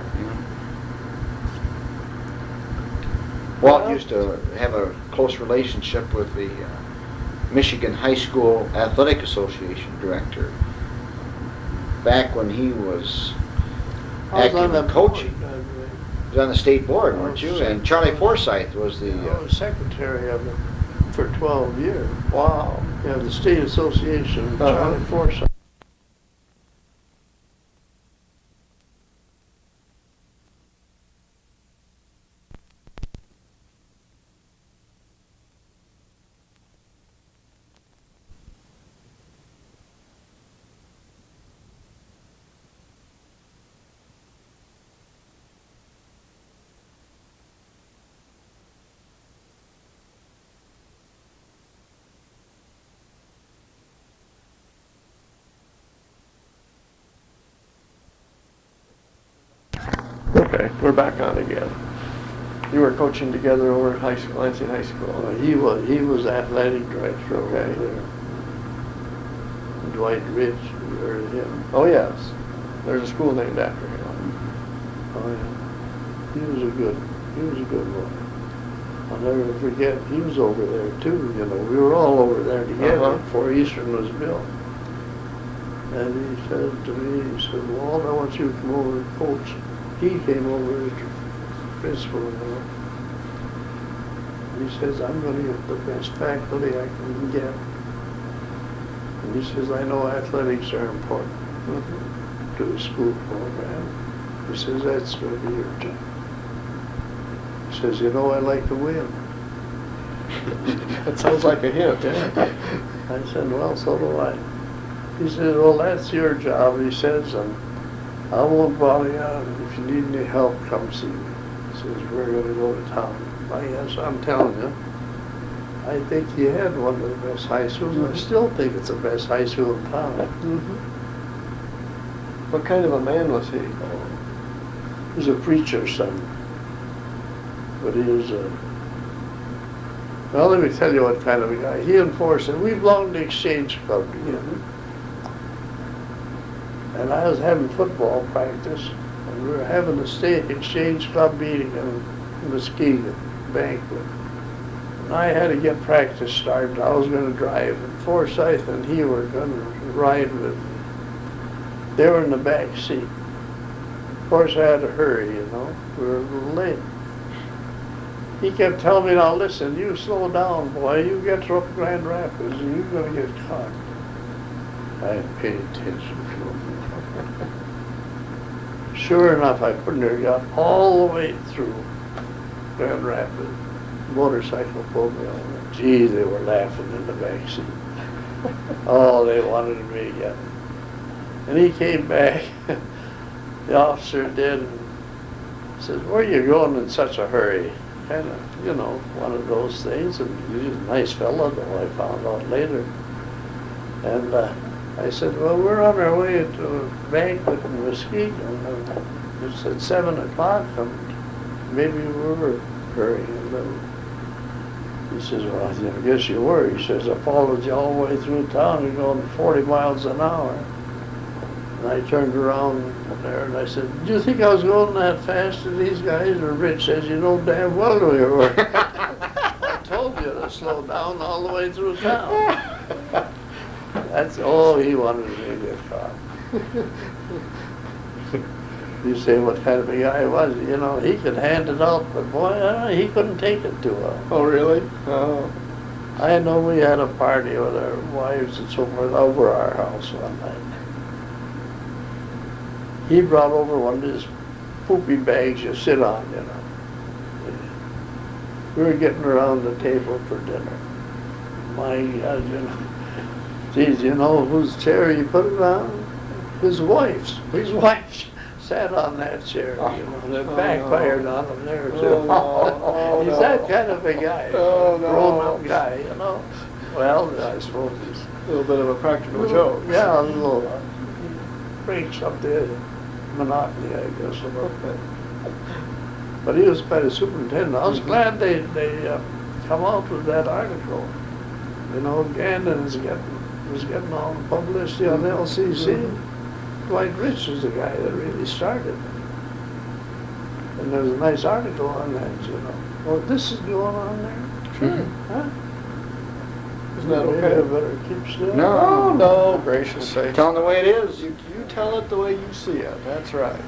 Speaker 3: Walt
Speaker 4: Well-
Speaker 3: used to have a close relationship with the Michigan High School Athletic Association director back when he was
Speaker 2: I was on
Speaker 3: active
Speaker 2: the
Speaker 3: in coaching.
Speaker 2: board,
Speaker 3: He was on the state board, weren't you? And Charlie Forsythe was the,
Speaker 2: I was secretary of it for 12 years.
Speaker 4: Wow.
Speaker 2: Yeah, the state association,
Speaker 4: Uh-huh.
Speaker 2: Charlie Forsythe.
Speaker 4: Okay, we're back on again. You were coaching together over at high school, Lansing High School.
Speaker 2: He was athletic director over
Speaker 4: Okay.
Speaker 2: there. Dwight Ridge, you heard of him?
Speaker 4: Oh, yes. There's a school named after him.
Speaker 2: Oh, yeah. He was a good boy. I'll never forget, he was over there too, you know, we were all over there together
Speaker 4: Uh-huh.
Speaker 2: before Eastern was built. And he said to me, he said, Walt, I want you to come over and coach. He came over as principal, you know. He says, I'm gonna get the best faculty I can get. And he says, I know athletics are important to the school program. He says, that's gonna be your job. He says, you know, I like to win.
Speaker 4: That sounds like a hint.
Speaker 2: I said, well, so do I. He said, well, that's your job, he says, and I won't bother you out. If you need any help, come see me. He says, we're gonna go to town. I guess I'm telling you, I think he had one of the best high schools, and I still think it's the best high school in town.
Speaker 4: What kind of a man was he?
Speaker 2: He was a preacher's son. But he was well, let me tell you what kind of a guy. He enforced it. We belonged to Exchange Club together. And I was having football practice, and we were having a state Exchange Club meeting in Muskegon, banquet. And I had to get practice started. I was going to drive, and Forsythe and he were going to ride with me. They were in the back seat. Of course, I had to hurry, you know. We were a little late. He kept telling me, now listen, you slow down, boy. You get to up Grand Rapids and you're going to get caught. I didn't pay attention to him. Sure enough, I put her got all the way through Grand Rapids. Motorcycle pulled me over. Gee, they were laughing in the back seat. Oh, they wanted me to get him. And he came back, the officer did, and says, where are you going in such a hurry? Kind of, you know, one of those things. And he was a nice fellow, though, I found out later. And I said, well, we're on our way to a banquet in Muskegon. And it's at 7 o'clock, and maybe we were hurrying a little. He says, well, I guess you were. He says, I followed you all the way through town. You're going 40 miles an hour. And I turned around there and I said, do you think I was going that fast to these guys? Or Rich says, you know damn well we were. I told you to slow down all the way through town. He wanted me to get caught. You say what kind of a guy he was, you know, he could hand it out, but boy, he couldn't take it too well.
Speaker 4: Oh, really? Oh.
Speaker 2: I know we had a party with our wives and so forth over our house one night. He brought over one of his poopy bags you sit on, you know. We were getting around the table for dinner. My God, you know. Geez, you know whose chair he put it on? His wife's. His wife sat on that chair, you know. And it backfired on him there, too.
Speaker 4: Oh, no.
Speaker 2: He's that kind of a guy.
Speaker 4: Oh, no.
Speaker 2: Grown-up guy, you know. Well, I suppose he's...
Speaker 4: A little bit of a practical joke.
Speaker 2: Yeah, a little... breaks up the monotony, I guess, a little bit. But he was quite a superintendent. I was glad they come out with that article. You know, Gandon was getting all the publicity on LCC. Dwight Rich is the guy that really started it. And there's a nice article on that, you know. Well, this is going on there?
Speaker 4: Sure.
Speaker 2: Huh?
Speaker 4: Isn't that
Speaker 2: Maybe
Speaker 4: okay?
Speaker 2: I better keep still?
Speaker 3: No.
Speaker 4: No, gracious sake.
Speaker 3: Telling the way it is.
Speaker 4: You tell it the way you see it. That's right.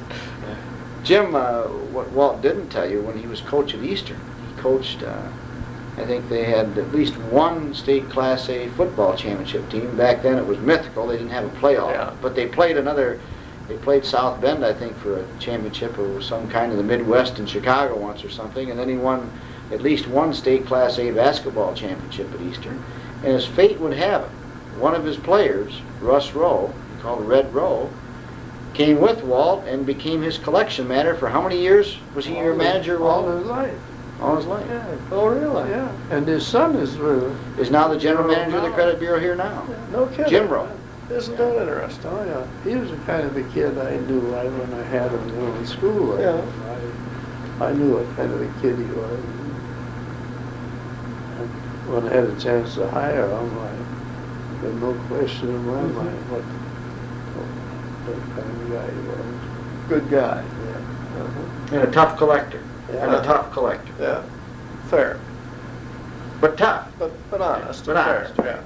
Speaker 3: Jim, what Walt didn't tell you, when he was coach at Eastern, he coached, I think they had at least one state Class A football championship team. Back then it was mythical, they didn't have a playoff.
Speaker 4: Yeah.
Speaker 3: But they played South Bend, I think, for a championship or some kind of the Midwest in Chicago once or something. And then he won at least one state Class A basketball championship at Eastern. And as fate would have it, one of his players, Russ Rowe, called Red Rowe, came with Walt and became his collection manager for how many years? Was he your manager, Walt?
Speaker 2: All his life.
Speaker 3: All his life.
Speaker 2: Yeah.
Speaker 4: Oh, really?
Speaker 2: Yeah. And his son is
Speaker 3: Is now the general manager of the credit bureau here now.
Speaker 2: no kidding.
Speaker 3: Jim Rowe.
Speaker 4: Isn't that interesting?
Speaker 2: Oh yeah, he was the kind of a kid I knew when I had him in school.
Speaker 4: Yeah.
Speaker 2: I knew what kind of a kid he was. And when I had a chance to hire him, there's no question in my mind what kind of guy he was.
Speaker 4: Good guy.
Speaker 2: Yeah.
Speaker 3: And a tough collector.
Speaker 2: Yeah.
Speaker 3: And a tough collector.
Speaker 4: Yeah. Fair.
Speaker 3: But tough.
Speaker 4: But honest.
Speaker 3: But
Speaker 4: fair.
Speaker 3: honest.
Speaker 4: Yeah.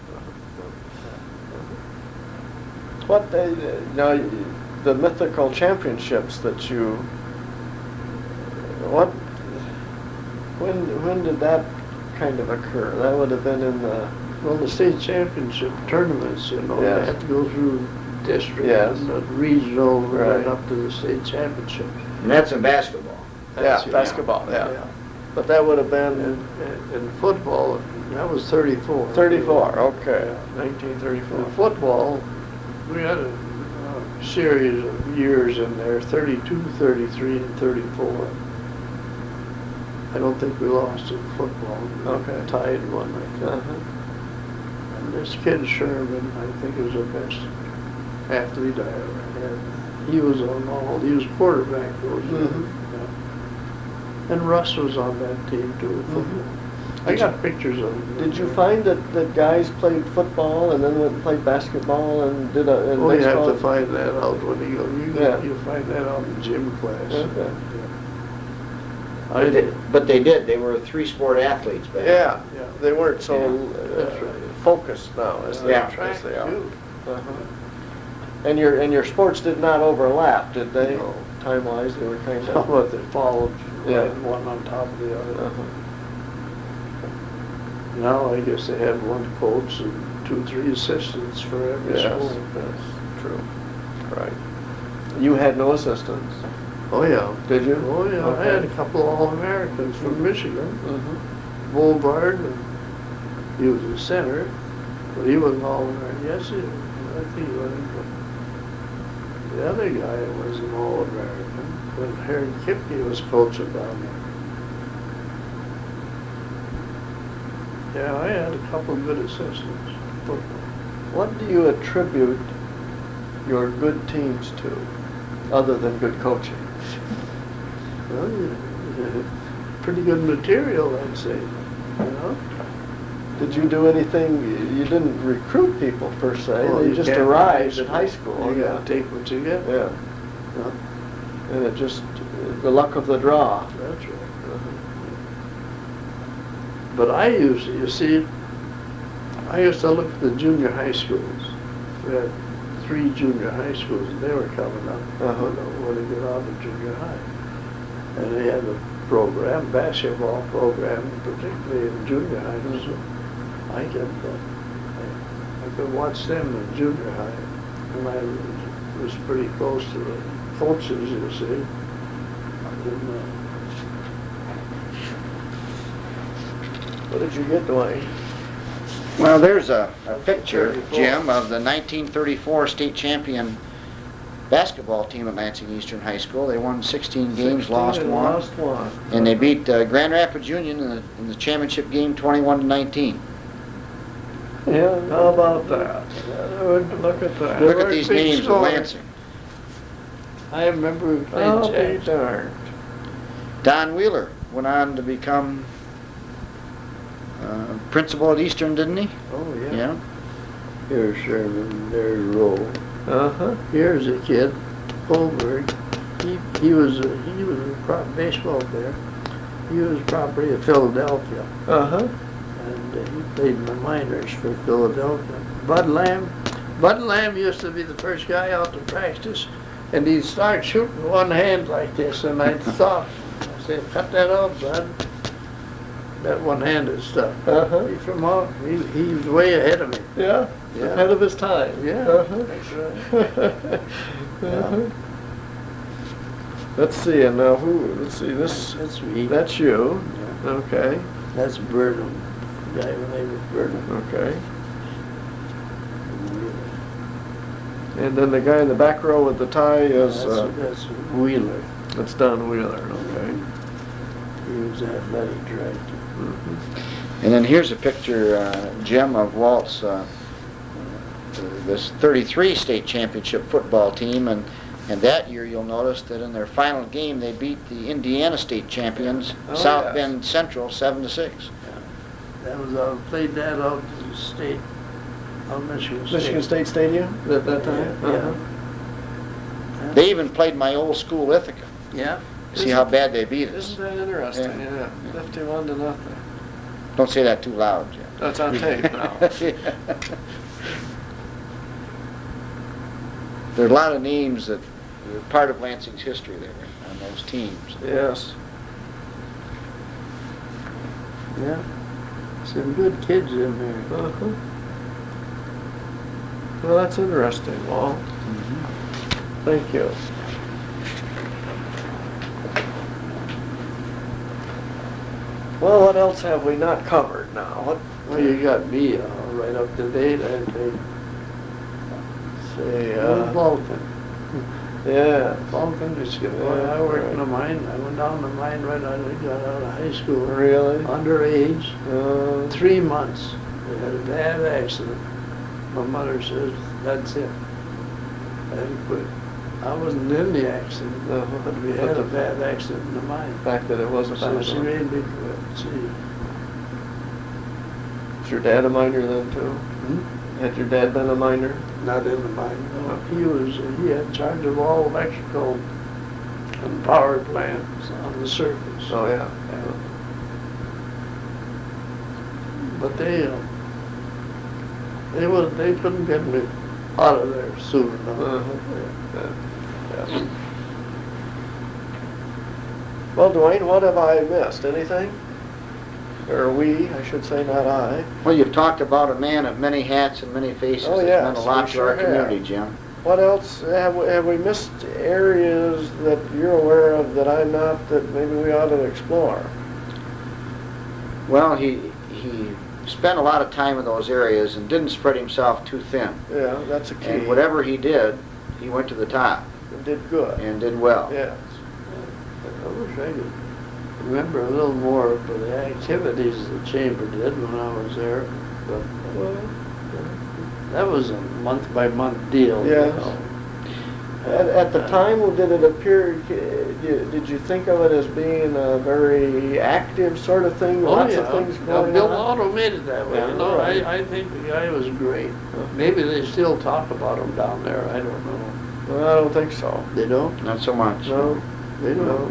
Speaker 4: What they, the mythical championships that you, when did that kind of occur? That would have been in the...
Speaker 2: Well, the state championship tournaments, you know,
Speaker 4: Yes.
Speaker 2: they have to go through district
Speaker 4: Yes.
Speaker 2: and the regional and
Speaker 4: Right.
Speaker 2: then up to the state championship.
Speaker 3: And that's in basketball.
Speaker 2: That's-
Speaker 4: basketball, yeah. But that would have been
Speaker 2: In football, that was 34.
Speaker 4: 34, okay.
Speaker 2: In
Speaker 4: 1934.
Speaker 2: football, we had a series of years in there, 32, 33, and 34. I don't think we lost in football. We
Speaker 4: Okay.
Speaker 2: tied one, I think.
Speaker 4: Uh-huh.
Speaker 2: And this kid Sherman, I think was the best athlete I ever had. He was on all, he was quarterback those years.
Speaker 4: Mhm.
Speaker 2: Yeah. And Russ was on that team too, football. I
Speaker 4: Did
Speaker 2: got pictures of him.
Speaker 4: Did you find that guys played football and then went and played basketball and did a and
Speaker 2: Oh, you have
Speaker 4: baseball?
Speaker 2: to find that out when you go.
Speaker 4: Yeah.
Speaker 2: You find that out in gym class.
Speaker 4: Okay.
Speaker 2: I did.
Speaker 3: But they did. They were three-sport athletes back then.
Speaker 4: Yeah, they weren't so
Speaker 2: That's right.
Speaker 4: focused now as they,
Speaker 3: Yeah.
Speaker 4: as they are.
Speaker 2: too.
Speaker 4: Uh-huh. And your sports did not overlap, did they?
Speaker 2: No.
Speaker 4: Time-wise, they were kind
Speaker 2: How
Speaker 4: of.
Speaker 2: about they followed
Speaker 4: Yeah.
Speaker 2: right one on top of the other?
Speaker 4: Uh-huh.
Speaker 2: Now I guess they have one coach and 2, 3 assistants for every
Speaker 4: Yes,
Speaker 2: school.
Speaker 4: that's true. Right. You had no assistants,
Speaker 2: Oh yeah.
Speaker 4: did you?
Speaker 2: Oh yeah. I
Speaker 4: Okay.
Speaker 2: had a couple All-Americans from Michigan.
Speaker 4: Mhm.
Speaker 2: Boulevard, and he was the center, but he wasn't All-American. Yes, I think he was. But the other guy was an All-American when Harry Kipke was coaching down there. Yeah, I had a couple of good assistants. Football.
Speaker 4: What do you attribute your good teams to, other than good coaching?
Speaker 2: Well, pretty good material, I'd say. You know?
Speaker 4: Did you do anything, you didn't recruit people per se,
Speaker 2: Well,
Speaker 4: they
Speaker 2: you
Speaker 4: just
Speaker 2: can't
Speaker 4: arrived at high school.
Speaker 2: You gotta take what you get.
Speaker 4: Yeah,
Speaker 2: Yeah,
Speaker 4: and it just, the luck of the draw.
Speaker 2: that's right. But I used to, you see, I used to look at the junior high schools, we had 3 junior high schools, and they were coming up when they get out of junior high. And they had a program, basketball program, particularly in junior high. So I could watch them in junior high, and I was pretty close to the coaches, you see.
Speaker 4: What did you get, Duane?
Speaker 3: Well, there's a picture, Jim, of the 1934 state champion basketball team at Lansing Eastern High School. They won 16 games, lost one. And they beat Grand Rapids Union in the championship game 21-19.
Speaker 4: Yeah, how about that? Look at that.
Speaker 3: Look at these names of Lansing.
Speaker 2: I remember we played
Speaker 4: Oh, be
Speaker 2: James.
Speaker 4: darned.
Speaker 3: Don Wheeler went on to become principal at Eastern, didn't he?
Speaker 2: Oh, yeah.
Speaker 3: Yeah.
Speaker 2: Here's Sherman, there's Rowe.
Speaker 4: Uh-huh.
Speaker 2: Here's a kid, Holberg. He was a baseball player. He was probably of Philadelphia,
Speaker 4: Uh-huh.
Speaker 2: and he played in the minors for Philadelphia. Bud Lamb used to be the first guy out to practice, and he'd start shooting one hand like this, and I thought, I said, cut that off, Bud. That one-handed stuff.
Speaker 4: Uh-huh.
Speaker 2: He's from out, he was way ahead of me.
Speaker 4: Yeah?
Speaker 2: Yeah.
Speaker 4: Ahead of his time.
Speaker 2: Yeah,
Speaker 4: Uh-huh.
Speaker 2: that's right.
Speaker 4: Uh-huh. Let's see, and now let's see,
Speaker 2: That's me.
Speaker 4: that's you.
Speaker 2: Yeah.
Speaker 4: Okay,
Speaker 2: That's Burcham. The guy with name was Burcham.
Speaker 4: okay. And then the guy in the back row with the tie is,
Speaker 2: That's Wheeler.
Speaker 4: that's Don Wheeler, okay.
Speaker 2: He was athletic director.
Speaker 3: And then here's a picture, Jim, of Walt's this 33 state championship football team, and that year you'll notice that in their final game they beat the Indiana state champions,
Speaker 4: Oh,
Speaker 3: South
Speaker 4: yes.
Speaker 3: Bend Central, 7-6.
Speaker 2: That was played that out in the state, on Michigan State.
Speaker 4: Michigan State Stadium at that time?
Speaker 2: Yeah.
Speaker 4: Uh-huh.
Speaker 3: They even played my old school Ithaca.
Speaker 2: Yeah.
Speaker 3: See how bad they beat us.
Speaker 4: Isn't that interesting?
Speaker 3: Yeah.
Speaker 4: Yeah. 51-0.
Speaker 3: Don't say that too loud, Jim.
Speaker 4: That's on tape now.
Speaker 3: There are a lot of names that are part of Lansing's history there on those teams.
Speaker 4: Yes.
Speaker 2: Yeah. Some good kids in there.
Speaker 4: Uh-huh. Well, that's interesting, Walt. Thank you. Well, what else have we not covered now?
Speaker 2: Well, you got me right up to date, I think.
Speaker 4: Say,
Speaker 2: Vulcan.
Speaker 4: yeah.
Speaker 2: Vulcan, Michigan.
Speaker 4: Yeah,
Speaker 2: I worked in
Speaker 4: right.
Speaker 2: the mine. I went down the mine right out of, got out of high school.
Speaker 4: Really?
Speaker 2: Underage. 3 months. They had a bad accident. My mother says, that's it. I had to quit. I wasn't in the accident, but we had a bad accident in the mine.
Speaker 4: The fact that it wasn't
Speaker 2: So she
Speaker 4: suicide.
Speaker 2: made me quit. See.
Speaker 4: Was your dad a miner then too? Had your dad been a miner?
Speaker 2: Not in the mine. No, he had charge of all electrical and power plants on the surface.
Speaker 4: Oh, yeah.
Speaker 2: But they couldn't get me out of there soon enough.
Speaker 4: Yeah. Well, Duane, what have I missed? Anything? Or we, I should say, not I.
Speaker 3: Well, you've talked about a man of many hats and many faces
Speaker 4: Oh,
Speaker 3: that's
Speaker 4: yes,
Speaker 3: meant a lot
Speaker 4: we
Speaker 3: to our
Speaker 4: sure
Speaker 3: community,
Speaker 4: have.
Speaker 3: Jim.
Speaker 4: What else? Have we missed areas that you're aware of that I'm not, that maybe we ought to explore?
Speaker 3: Well, he spent a lot of time in those areas and didn't spread himself too thin.
Speaker 4: Yeah, that's a key.
Speaker 3: And whatever he did, he went to the top
Speaker 4: It did good.
Speaker 3: and did well.
Speaker 4: Yes.
Speaker 2: I wish I could remember a little more of the activities the chamber did when I was there, but that was a month-by-month deal.
Speaker 4: Yes.
Speaker 2: You know.
Speaker 4: At the time, did it appear, did you think of it as being a very active sort of thing? Lots of things going
Speaker 2: Bill
Speaker 4: on?
Speaker 2: Otto made it that way.
Speaker 4: Yeah,
Speaker 2: You know,
Speaker 4: right.
Speaker 2: I think the guy was great. Maybe they still talk about him down there. I don't know.
Speaker 4: Well, I don't think so.
Speaker 2: They don't?
Speaker 3: Not so much.
Speaker 4: No,
Speaker 2: They don't.
Speaker 4: no.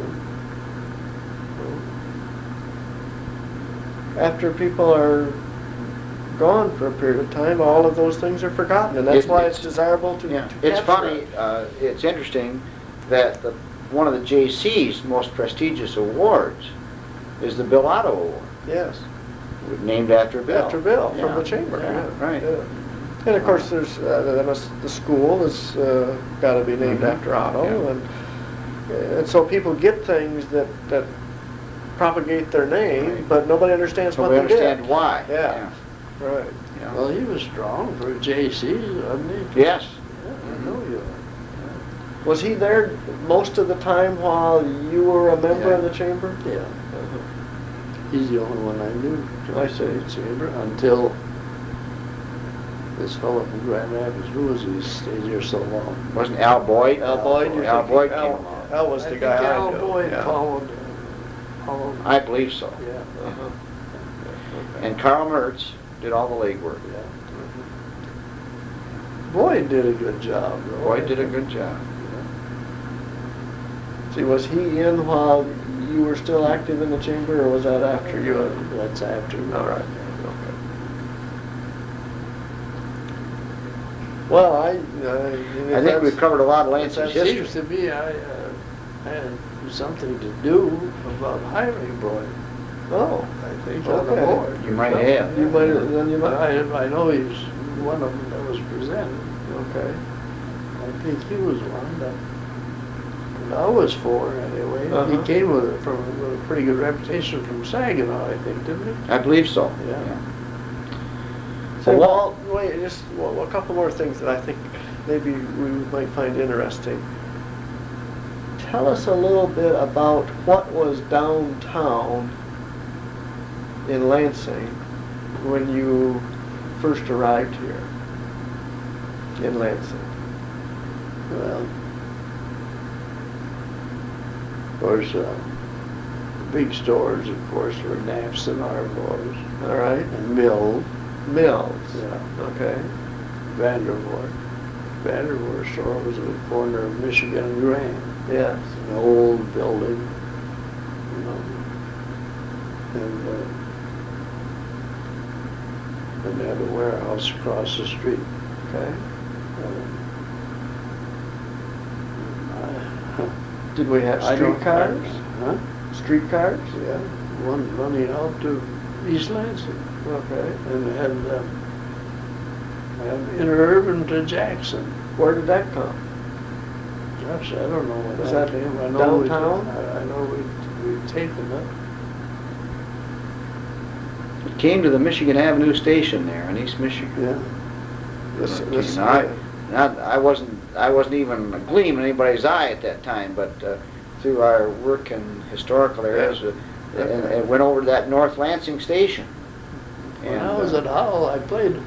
Speaker 4: After people are gone for a period of time, all of those things are forgotten, and that's why it's desirable to
Speaker 3: Yeah,
Speaker 4: to
Speaker 3: it's
Speaker 4: capture
Speaker 3: funny,
Speaker 4: it.
Speaker 3: it's interesting that one of the JC's most prestigious awards is the Bill Otto Award,
Speaker 4: Yes,
Speaker 3: named after Bill.
Speaker 4: after Bill, from
Speaker 3: Yeah,
Speaker 4: the chamber.
Speaker 3: yeah, right.
Speaker 4: Yeah. And of course, there's, the school has got to be named
Speaker 3: Mhm.
Speaker 4: after Otto,
Speaker 3: Yeah.
Speaker 4: and so people get things that propagate their name,
Speaker 3: Right.
Speaker 4: but nobody understands
Speaker 3: So
Speaker 4: what
Speaker 3: we
Speaker 4: they
Speaker 3: understand
Speaker 4: did.
Speaker 3: why.
Speaker 4: Yeah. Right.
Speaker 3: Yeah.
Speaker 2: Well, he was strong for JC, wasn't he?
Speaker 3: Yes.
Speaker 2: Yeah, I know you are.
Speaker 4: Was he there most of the time while you were a member
Speaker 3: Yeah.
Speaker 4: of the chamber?
Speaker 2: Yeah. He's the only one I knew from
Speaker 4: I
Speaker 2: the
Speaker 4: see.
Speaker 2: chamber until this fellow from Grand Rapids, who was he stayed here so long?
Speaker 3: Wasn't Al Boyd?
Speaker 4: Al Boyd, you're
Speaker 3: Al
Speaker 4: thinking-
Speaker 3: Boyd came
Speaker 4: Al-
Speaker 3: along.
Speaker 4: Al was the
Speaker 2: think
Speaker 4: guy I
Speaker 2: Al
Speaker 4: knew.
Speaker 2: Boyd
Speaker 4: Yeah.
Speaker 2: followed.
Speaker 3: I believe so.
Speaker 2: Yeah.
Speaker 4: Uh-huh. Okay.
Speaker 3: And Carl Mertz did all the legwork.
Speaker 2: Yeah. Boyd did a good job, though.
Speaker 3: Boyd did a good job.
Speaker 4: See, was he in while you were still active in the chamber, or was that after you had?
Speaker 2: That's after.
Speaker 4: All right. Okay. Well, I
Speaker 3: I think we've covered a lot of Lansing's
Speaker 2: It
Speaker 3: history.
Speaker 2: seems to me I had something to do about hiring Boyd.
Speaker 4: Oh,
Speaker 2: I think on the
Speaker 4: okay.
Speaker 2: board.
Speaker 3: You might have.
Speaker 4: You might, then you
Speaker 2: But
Speaker 4: might.
Speaker 2: I know he's one of them that was presented.
Speaker 4: Okay.
Speaker 2: I think he was one that I was for anyway.
Speaker 4: Uh-huh.
Speaker 2: He came with a pretty good reputation from Saginaw, I think, didn't he?
Speaker 3: I believe so.
Speaker 2: Yeah.
Speaker 4: So,
Speaker 3: Well,
Speaker 4: wait, just a couple more things that I think maybe we might find interesting. Tell us a little bit about what was downtown in Lansing when you first arrived here in Lansing.
Speaker 2: Well, of course, the big stores, of course, were Knapp's and Arbo's.
Speaker 4: All right.
Speaker 2: And Mills.
Speaker 4: Mills.
Speaker 2: Yeah.
Speaker 4: Okay.
Speaker 2: Vandervoort. Vandervoort store was at the corner of Michigan and Grand.
Speaker 4: Yes.
Speaker 2: An old building, you know. And they had a warehouse across the street.
Speaker 4: Okay.
Speaker 2: I-
Speaker 4: Did we have
Speaker 2: I don't-
Speaker 4: streetcars?
Speaker 2: Huh?
Speaker 4: Streetcars?
Speaker 2: Yeah, one running out to East Lansing.
Speaker 4: Okay.
Speaker 2: And interurban to Jackson.
Speaker 4: Where did that come?
Speaker 2: Gosh, I don't know what
Speaker 4: Is
Speaker 2: that
Speaker 4: that
Speaker 2: came. I know we-
Speaker 4: downtown?
Speaker 2: I know we'd taken it.
Speaker 3: It came to the Michigan Avenue station there in East Michigan.
Speaker 2: Yeah.
Speaker 4: This,
Speaker 3: I wasn't even a gleam in anybody's eye at that time, but through our work in historical areas, it went over to that North Lansing station.
Speaker 2: When I was at Howell, I played,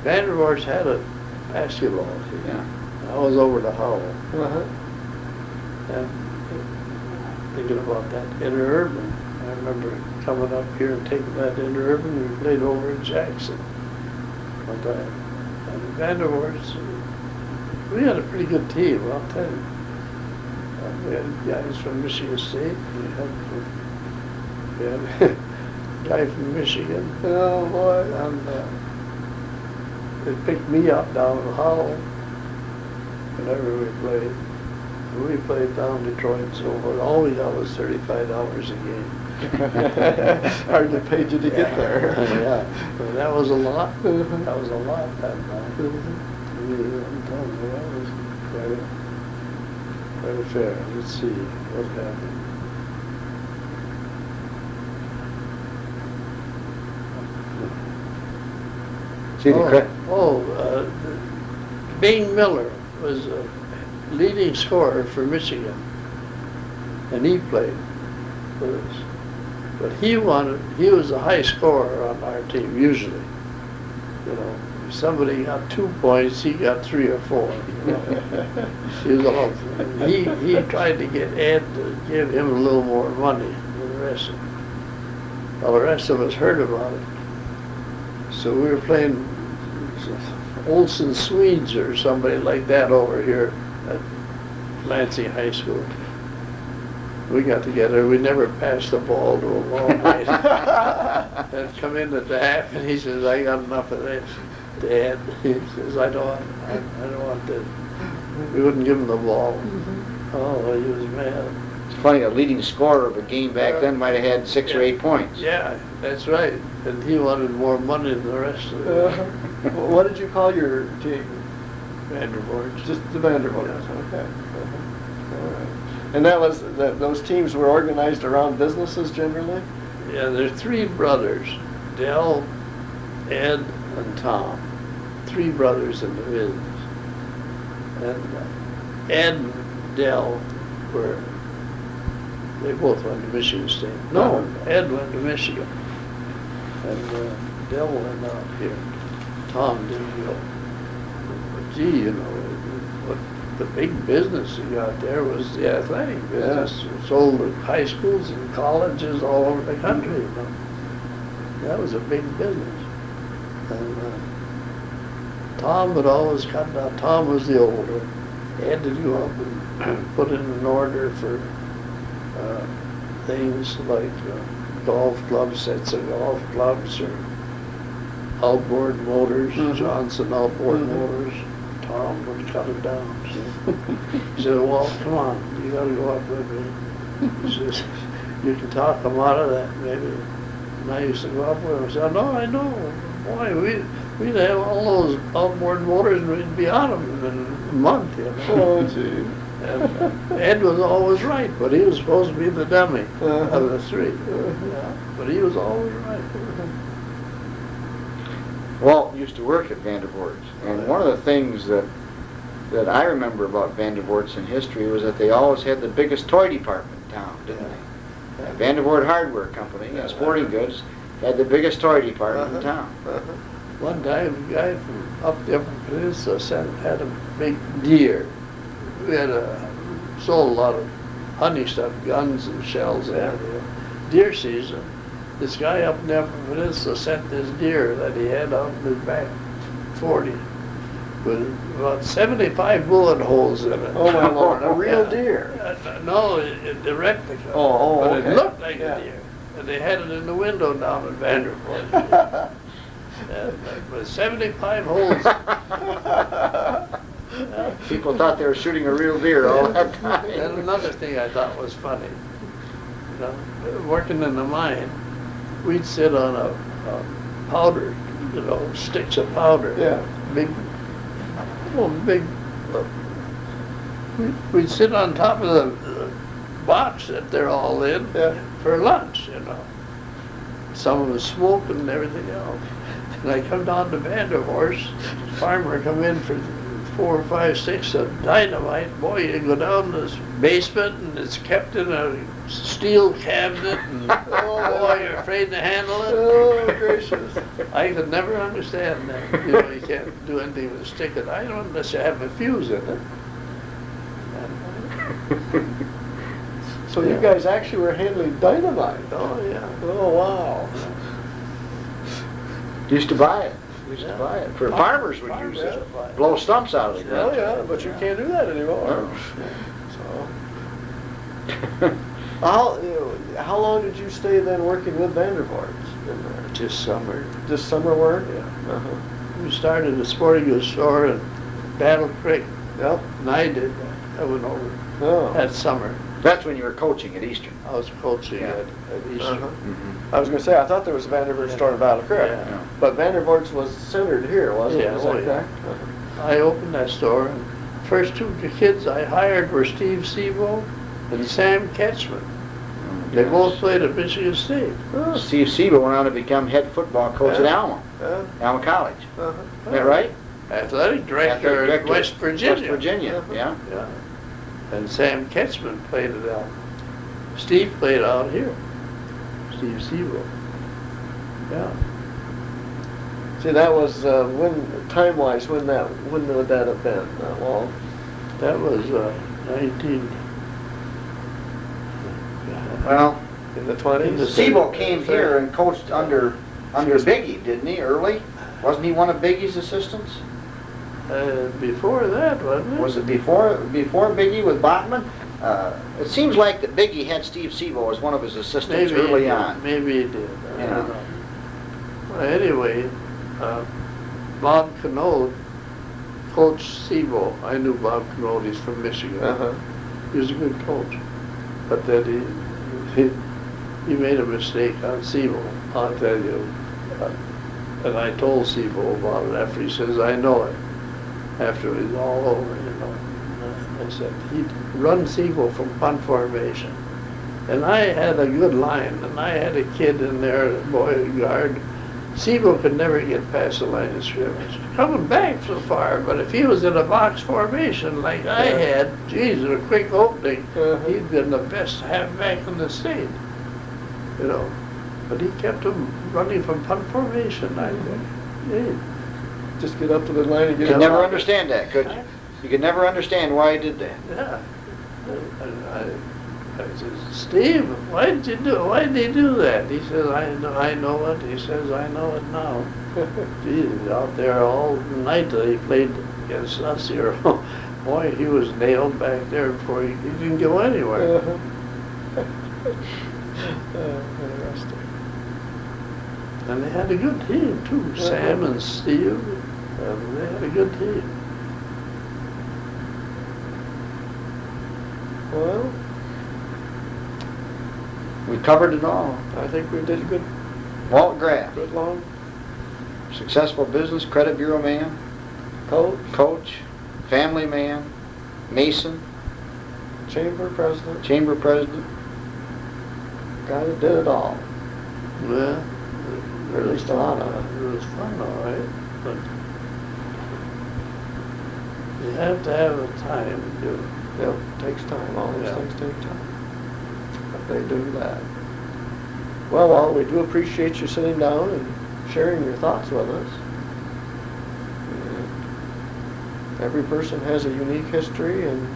Speaker 2: Vandervoort's had a basketball team.
Speaker 3: Yeah.
Speaker 2: I was over to Howell,
Speaker 4: Uh-huh.
Speaker 2: and thinking about that interurban. I remember coming up here and taking that interurban, we played over in Jackson one time. And Vandervoort's, we had a pretty good team, I'll tell you. We had guys from Michigan State, we had a guy from Michigan.
Speaker 4: Oh, boy.
Speaker 2: And they picked me up down in Howell whenever we played. We played down Detroit and so forth. All we got was $35 a game.
Speaker 4: Hardly paid you to get there.
Speaker 2: Yeah, but that was a lot. That was a lot that night. Really, I'm telling you, that was quite a fair. Let's see what happened.
Speaker 3: See the credit.
Speaker 2: Bing Miller was a leading scorer for Michigan, and he played for us. But he was a high scorer on our team usually. You know, if somebody got 2 points, he got 3 or 4. You know. He was awful. He tried to get Ed to give him a little more money than the rest of them. Well, the rest of us heard about it. So we were playing Olson Swedes or somebody like that over here at Lansing High School. We got together, we never passed the ball to a long night. and come in at the half, and he says, I got enough of this, Dad. He says, I don't want this. We wouldn't give him the ball. Oh, he was mad.
Speaker 3: It's funny, a leading scorer of a game back then might have had 6 or 8 points.
Speaker 2: Yeah, that's right. And he wanted more money than the rest of them.
Speaker 4: What did you call your team?
Speaker 2: Vandervoorts.
Speaker 4: Just the Vanderbilts. Okay. All right. And those teams were organized around businesses generally?
Speaker 2: Yeah, there's 3 brothers, Dell, Ed, and Tom. 3 brothers in the business. And Ed and Dell they both went to Michigan State. No, Ed went to Michigan. And Dell went out here. Tom didn't go. But gee, what the big business you got there was the athletic business. It sold at high schools and colleges all over the country. You know. That was a big business. And Tom would always cut down. Tom was the older. Ed would go up and put in an order for things like golf clubs, sets of golf clubs, or outboard motors, Johnson outboard motors. Tom would cut it down. He said, well, come on, you gotta go up with me. He says, you can talk them out of that, maybe. And I used to go up with him and say, no, I know. Boy, we'd have all those outboard motors and we'd be on them in a month, you know.
Speaker 4: Oh, gee.
Speaker 3: Uh-huh.
Speaker 2: And Ed was always right, but he was supposed to be the dummy of the 3. Yeah, but he was always right.
Speaker 3: Walt used to work at Vandervoorts, and one of the things that I remember about Vandervoorts in history was that they always had the biggest toy department in town, didn't they? Vandervoort Hardware Company, sporting goods, had the biggest toy department in town.
Speaker 2: One time, a guy from up the Upper Peninsula had a big deer. We had sold a lot of honey stuff, guns and shells out there. Deer season. This guy up in the Upper Peninsula sent this deer that he had out in his back 40 with about 75 bullet holes in it.
Speaker 4: Oh my Lord, a real deer?
Speaker 2: No, the replica.
Speaker 4: Oh,
Speaker 2: but
Speaker 4: okay.
Speaker 2: it looked like a deer. And they had it in the window down at Vandervoort. With 75 holes.
Speaker 3: People thought they were shooting a real deer all that time.
Speaker 2: And another thing I thought was funny, you know, working in the mine, we'd sit on a powder, you know, sticks of powder.
Speaker 4: Yeah.
Speaker 2: We'd sit on top of the box that they're all in for lunch, you know. Some of us smoking and everything else. And I come down to Vanderhorst, farmer come in for 4 or 5 sticks of dynamite. Boy, you go down this basement and it's kept in a steel cabinet and boy, you're afraid to handle it.
Speaker 4: Oh, gracious.
Speaker 2: I could never understand that. You know, you can't do anything with a stick of dynamite unless you have a fuse in it.
Speaker 4: So you guys actually were handling dynamite?
Speaker 2: Oh, yeah.
Speaker 4: Oh, wow.
Speaker 3: Used to buy it. Used to buy it. For farmers would use it. Blow stumps out of the ground.
Speaker 4: Oh, yeah, but you can't do that anymore. So, how long did you stay then working with Vandervoorts?
Speaker 2: Just summer.
Speaker 4: Just summer work?
Speaker 2: Yeah. We started a sporting goods store in Battle Creek.
Speaker 4: Yep.
Speaker 2: And I did that. I went over that summer.
Speaker 3: That's when you were coaching at Eastern.
Speaker 2: I was coaching at Eastern.
Speaker 4: I was going to say, I thought there was a Vandervoort store in Battle Creek.
Speaker 2: Yeah.
Speaker 4: But Vandervoorts was centered here, wasn't it? Is that correct?
Speaker 2: I opened that store, and the first 2 kids I hired were Steve Sebo and Sam Ketchman. They both played at Michigan State.
Speaker 3: Steve Sebo went on to become head football coach at Alma, Alma College. Is that right?
Speaker 2: Athletic director at West Virginia.
Speaker 3: West Virginia, yeah.
Speaker 2: And Sam Ketchman played at Alma. Steve played out here. Steve Sebo. Yeah.
Speaker 4: See, that was time-wise, when would that have been? That long?
Speaker 2: That was 19.
Speaker 3: Well,
Speaker 4: in the 20s.
Speaker 3: Sebo came here and coached under Biggie, didn't he? Early, wasn't he one of Biggie's assistants?
Speaker 2: Before that, wasn't it?
Speaker 3: Was it before Biggie with Bachman? It seems like that Biggie had Steve Sebo as one of his assistants early on.
Speaker 2: Maybe he did. I don't know. Anyway, Bob Canode coached SEBO. I knew Bob Canode, he's from Michigan.
Speaker 4: Uh-huh.
Speaker 2: He was a good coach. But then he made a mistake on SEBO, I'll tell you. And I told SEBO about it after he says, I know it. After it was all over, you know. I said, he'd run SEBO from punt formation. And I had a good line, and I had a kid in there, a boy guard. SEBO could never get past the line of scrimmage. Coming back so far, but if he was in a box formation like I had, geez, a quick opening, he'd been the best halfback in the state. You know. But he kept him running from punt formation, I think. Yeah.
Speaker 4: Just get up to the line and
Speaker 3: You
Speaker 4: get
Speaker 3: could
Speaker 4: it.
Speaker 3: never understand that, could you? You could never understand why he did that.
Speaker 2: Yeah. I said, Steve, why did he do that? He says, I know it. He says, I know it now. Geez, out there all night that he played against us here. Boy, he was nailed back there before he didn't go anywhere.
Speaker 4: Interesting.
Speaker 2: And they had a good team too, Sam and Steve. They had a good team.
Speaker 4: Well,
Speaker 3: We covered it all.
Speaker 4: I think we did good,
Speaker 3: Walt Graff,
Speaker 4: good long
Speaker 3: successful business, credit bureau man, coach, family man, Mason,
Speaker 4: chamber president,
Speaker 3: chamber president.
Speaker 4: guy that did it all.
Speaker 2: Yeah.
Speaker 4: Or at least a lot of it.
Speaker 2: It was fun, all right. But you have to have the time to do it.
Speaker 4: Yep, takes time. All these
Speaker 2: Yeah.
Speaker 4: things take time. But they do that. Well, Walt, we do appreciate you sitting down and sharing your thoughts with us. And every person has a unique history, and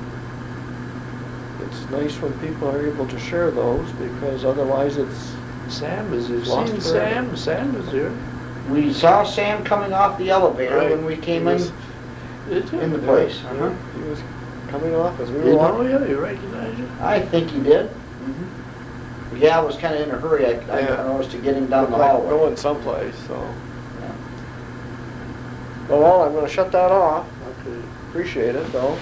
Speaker 4: it's nice when people are able to share those, because otherwise it's
Speaker 2: Sam is here.
Speaker 4: Lost
Speaker 2: Seen
Speaker 4: forever.
Speaker 2: Sam is here.
Speaker 3: We saw Sam coming off the elevator
Speaker 4: Right.
Speaker 3: when we came
Speaker 4: He
Speaker 3: in
Speaker 4: was-
Speaker 3: in the place.
Speaker 4: Yeah, he was coming off as we were
Speaker 3: You
Speaker 2: Oh,
Speaker 4: walking.
Speaker 2: yeah, you recognize you?
Speaker 3: I think he did. Yeah, I was kind of in a hurry. I
Speaker 4: Yeah.
Speaker 3: noticed to get him down the
Speaker 4: Like
Speaker 3: hallway.
Speaker 4: going someplace, so.
Speaker 3: Yeah.
Speaker 4: Well, Walt, I'm gonna shut that off.
Speaker 2: Okay.
Speaker 4: Appreciate it, though.